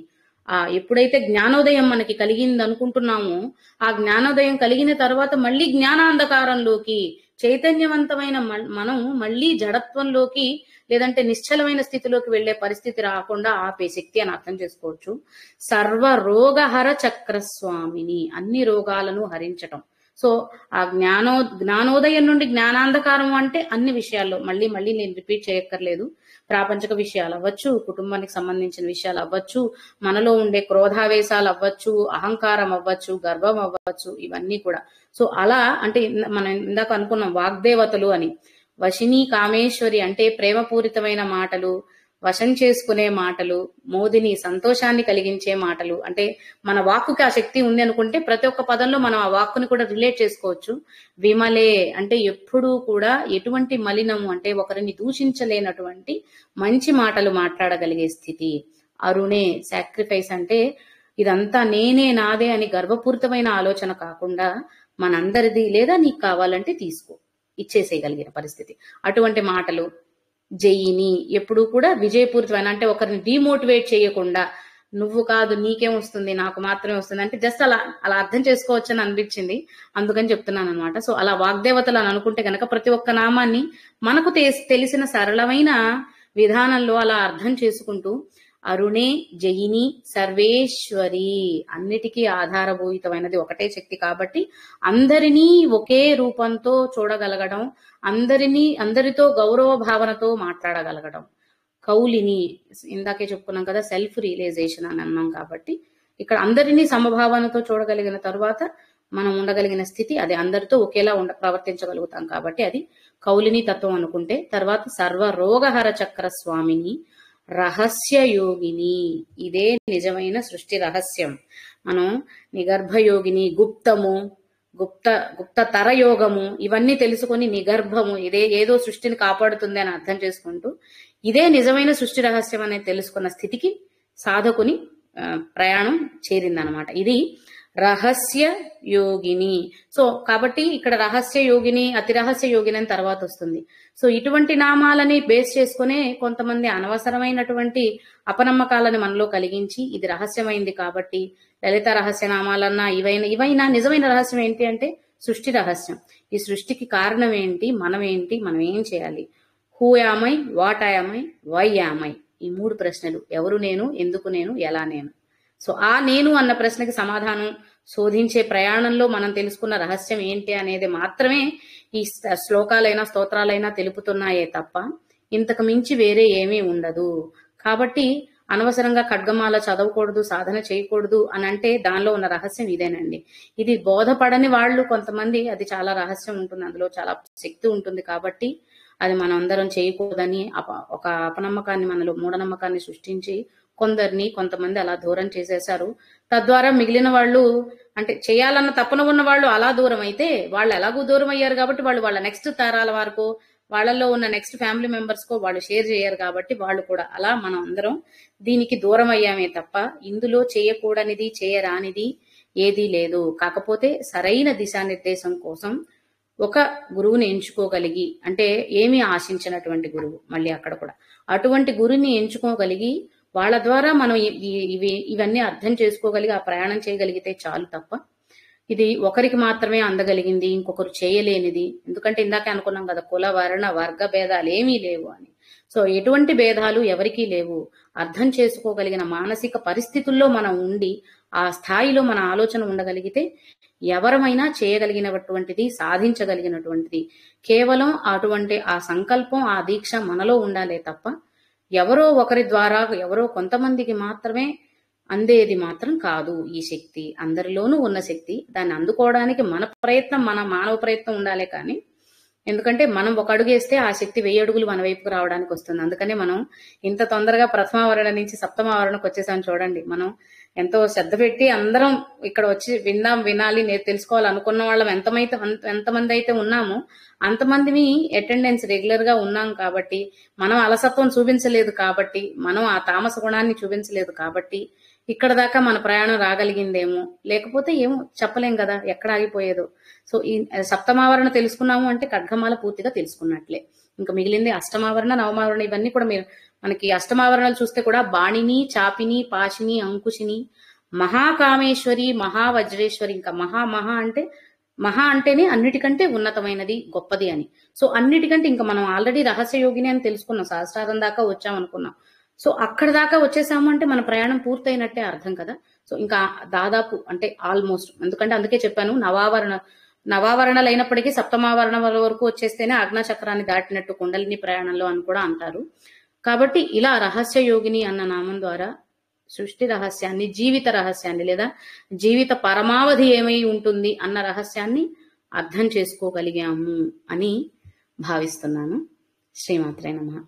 ఎప్పుడైతే జ్ఞానోదయం మనకి కలిగింది అనుకుంటున్నామో, ఆ జ్ఞానోదయం కలిగిన తర్వాత మళ్ళీ జ్ఞానాంధకారంలోకి, చైతన్యవంతమైన మనం మళ్ళీ జడత్వంలోకి లేదంటే నిశ్చలమైన స్థితిలోకి వెళ్లే పరిస్థితి రాకుండా ఆపే శక్తి అని అర్థం చేసుకోవచ్చు. సర్వరోగహర చక్రస్వామిని, అన్ని రోగాలను హరించటం. సో ఆ జ్ఞానోదయం నుండి జ్ఞానాంధకారం అంటే అన్ని విషయాల్లో మళ్ళీ నేను రిపీట్ చేయక్కర్లేదు. ప్రాపంచిక విషయాలు అవ్వచ్చు, కుటుంబానికి సంబంధించిన విషయాలు అవ్వచ్చు, మనలో ఉండే క్రోధావేశాలు అవ్వచ్చు, అహంకారం అవ్వచ్చు, గర్వం అవ్వచ్చు, ఇవన్నీ కూడా. సో అలా అంటే మనం ఇందాక అనుకున్నాం వాగ్దేవతలు అని. వశిని కామేశ్వరి అంటే ప్రేమపూరితమైన మాటలు, వశం చేసుకునే మాటలు, మోదిని సంతోషాన్ని కలిగించే మాటలు. అంటే మన వాక్కుకి ఆ శక్తి ఉంది అనుకుంటే ప్రతి ఒక్క పదంలో మనం ఆ వాక్కుని కూడా రిలేట్ చేసుకోవచ్చు. విమలే అంటే ఎప్పుడూ కూడా ఎటువంటి మలినము అంటే ఒకరిని దూషించలేనటువంటి మంచి మాటలు మాట్లాడగలిగే స్థితి. అరుణే సాక్రిఫైస్ అంటే ఇదంతా నేనే నాదే అని గర్వపూరితమైన ఆలోచన కాకుండా మనందరిది, లేదా నీకు కావాలంటే తీసుకో, ఇచ్చేసేయగలిగిన పరిస్థితి. అటువంటి మాటలు. జయిని ఎప్పుడూ కూడా విజయపూరితమైన అంటే ఒకరిని డిమోటివేట్ చేయకుండా నువ్వు కాదు నీకేం వస్తుంది నాకు మాత్రమే వస్తుంది అంటే జస్ట్ అలా అలా అర్థం చేసుకోవచ్చు అని అనిపించింది, అందుకని చెప్తున్నాను అనమాట. సో అలా వాగ్దేవతలు అని అనుకుంటే గనక ప్రతి ఒక్క నామాన్ని మనకు తెలిసిన సరళమైన విధానంలో అలా అర్థం చేసుకుంటూ అరుణే జయిని సర్వేశ్వరి అన్నిటికీ ఆధారభూతమైనది ఒకటే శక్తి కాబట్టి అందరినీ ఒకే రూపంతో చూడగలగడం, అందరితో గౌరవ భావనతో మాట్లాడగలగడం. కౌలిని ఇందాకే చెప్పుకున్నాం కదా, సెల్ఫ్ రియలైజేషన్ అని అన్నాం కాబట్టి ఇక్కడ అందరినీ సమభావనతో చూడగలిగిన తర్వాత మనం ఉండగలిగిన స్థితి అదే, అందరితో ఒకేలా ప్రవర్తించగలుగుతాం కాబట్టి అది కౌలిని తత్వం అనుకుంటే. తర్వాత సర్వరోగహర చక్ర స్వామిని రహస్య యోగిని, ఇదే నిజమైన సృష్టి రహస్యం. మనం నిగర్భయోగిని, గుప్తము, గుప్తతర యోగము ఇవన్నీ తెలుసుకొని నిగర్భము ఇదే ఏదో సృష్టిని కాపాడుతుంది అని అర్థం చేసుకుంటూ ఇదే నిజమైన సృష్టి రహస్యం అనేది తెలుసుకున్న స్థితికి సాధకుని ప్రయాణం చేరిందనమాట. ఇది రహస్య యోగిని. సో కాబట్టి ఇక్కడ రహస్య యోగిని, అతి రహస్య యోగిని అని తర్వాత వస్తుంది. సో ఇటువంటి నామాలని బేస్ చేసుకునే కొంతమంది అనవసరమైనటువంటి అపనమ్మకాలను మనలో కలిగించి ఇది రహస్యమైంది కాబట్టి లలిత రహస్య నామాలన్నా ఇవైనా నిజమైన రహస్యం ఏంటి అంటే సృష్టి రహస్యం. ఈ సృష్టికి కారణం ఏంటి, మనం ఏంటి, మనం ఏం చేయాలి, who am I, what am I, why am I, ఈ 3 ప్రశ్నలు. ఎవరు నేను, ఎందుకు నేను, ఎలా నేను. సో ఆ నేను అన్న ప్రశ్నకి సమాధానం శోధించే ప్రయాణంలో మనం తెలుసుకున్న రహస్యం ఏంటి అనేది మాత్రమే ఈ శ్లోకాలైనా స్తోత్రాలైనా తెలుపుతున్నాయే తప్ప ఇంతకు మించి వేరే ఏమీ ఉండదు. కాబట్టి అనవసరంగా ఖడ్గమాల చదవకూడదు, సాధన చేయకూడదు అని అంటే దానిలో ఉన్న రహస్యం ఇదేనండి. ఇది బోధపడని వాళ్ళు కొంతమంది అది చాలా రహస్యం ఉంటుంది, అందులో చాలా శక్తి ఉంటుంది కాబట్టి అది మనం అందరం చేయకూడదని ఒక అపనమ్మకాన్ని మనలో మూఢనమ్మకాన్ని సృష్టించి కొంతమంది అలా దూరం చేసేశారు. తద్వారా మిగిలిన వాళ్ళు అంటే చేయాలన్న తపన ఉన్న వాళ్ళు అలా దూరం అయితే వాళ్ళు ఎలాగూ దూరం అయ్యారు కాబట్టి వాళ్ళ నెక్స్ట్ తరాల వరకు వాళ్ళల్లో ఉన్న నెక్స్ట్ ఫ్యామిలీ మెంబర్స్ కో వాళ్ళు షేర్ చేయరు కాబట్టి వాళ్ళు కూడా అలా మనం అందరం దీనికి దూరం అయ్యామే తప్ప ఇందులో చేయకూడనిది చేయరానిది ఏదీ లేదు. కాకపోతే సరైన దిశానిర్దేశం కోసం ఒక గురువుని ఎంచుకోగలిగి, అంటే ఏమీ ఆశించినటువంటి గురువు, మళ్ళీ అక్కడ కూడా అటువంటి గురువుని ఎంచుకోగలిగి వాళ్ళ ద్వారా మనం ఇవన్నీ అర్థం చేసుకోగలిగి ఆ ప్రయాణం చేయగలిగితే చాలు తప్ప ఇది ఒకరికి మాత్రమే అందగలిగింది, ఇంకొకరు చేయలేనిది. ఎందుకంటే ఇందాకే అనుకున్నాం కదా, కుల వర్ణ వర్గ భేదాలు ఏమీ లేవు అని. సో ఎటువంటి భేదాలు ఎవరికీ లేవు. అర్థం చేసుకోగలిగిన మానసిక పరిస్థితుల్లో మనం ఉండి ఆ స్థాయిలో మన ఆలోచన ఉండగలిగితే ఎవరమైనా చేయగలిగినటువంటిది, సాధించగలిగినటువంటిది. కేవలం అటువంటి ఆ సంకల్పం, ఆ దీక్ష మనలో ఉండాలే తప్ప ఎవరో ఒకరి ద్వారా ఎవరో కొంతమందికి మాత్రమే అందేది మాత్రం కాదు. ఈ శక్తి అందరిలోనూ ఉన్న శక్తి, దాన్ని అందుకోవడానికి మన ప్రయత్నం, మన మానవ ప్రయత్నం ఉండాలే కానీ, ఎందుకంటే మనం ఒక అడుగు వేస్తే ఆ శక్తి 1000 అడుగులు మన వైపుకు రావడానికి వస్తుంది. అందుకనే మనం ఇంత తొందరగా ప్రథమావరణ నుంచి సప్తమావరణకు వచ్చేసాం చూడండి. మనం ఎంతో శ్రద్ధ పెట్టి అందరం ఇక్కడ వచ్చి వినాలి, నేను తెలుసుకోవాలి అనుకున్న వాళ్ళం ఎంతమంది అయితే ఉన్నామో అంతమందిని అటెండెన్స్ రెగ్యులర్ గా ఉన్నాం కాబట్టి, మనం అలసత్వం చూపించలేదు కాబట్టి, మనం ఆ తామస గుణాన్ని చూపించలేదు కాబట్టి ఇక్కడ దాకా మన ప్రయాణం రాగలిగిందేమో, లేకపోతే ఏమో చెప్పలేం కదా ఎక్కడ ఆగిపోయేదో. సో ఈ సప్తమావరణ తెలుసుకున్నాము అంటే ఖడ్గమాల పూర్తిగా తెలుసుకున్నట్లే. ఇంకా మిగిలింది అష్టమావరణ, నవమావరణ. ఇవన్నీ కూడా మనకి అష్టమావరణలు చూస్తే కూడా బాణిని, చాపిని, పాశిని, అంకుశిని, మహాకామేశ్వరి, మహావజ్రేశ్వరి. ఇంకా మహా అంటేనే అన్నిటికంటే ఉన్నతమైనది, గొప్పది అని. సో అన్నిటికంటే ఇంకా మనం ఆల్రెడీ రహస్య యోగిని అని తెలుసుకున్నాం, సహస్రారం దాకా వచ్చామనుకున్నాం. సో అక్కడ దాకా వచ్చేసాము అంటే మన ప్రయాణం పూర్తయినట్టే అర్థం కదా. సో ఇంకా దాదాపు అంటే ఆల్మోస్ట్, ఎందుకంటే అందుకే చెప్పాను నవావరణలు అయినప్పటికీ సప్తమావరణ వరకు వచ్చేస్తేనే ఆజ్ఞాచక్రాన్ని దాటినట్టు కుండలిని ప్రయాణంలో అని కూడా అంటారు. కాబట్టి ఇలా రహస్య యోగిని అన్న నామం ద్వారా సృష్టి రహస్యాన్ని, జీవిత రహస్యాన్ని, లేదా జీవిత పరమావధి ఏమై ఉంటుంది అన్న రహస్యాన్ని అర్థం చేసుకోగలిగాము అని భావిస్తున్నాను. శ్రీమాత్రే నమః.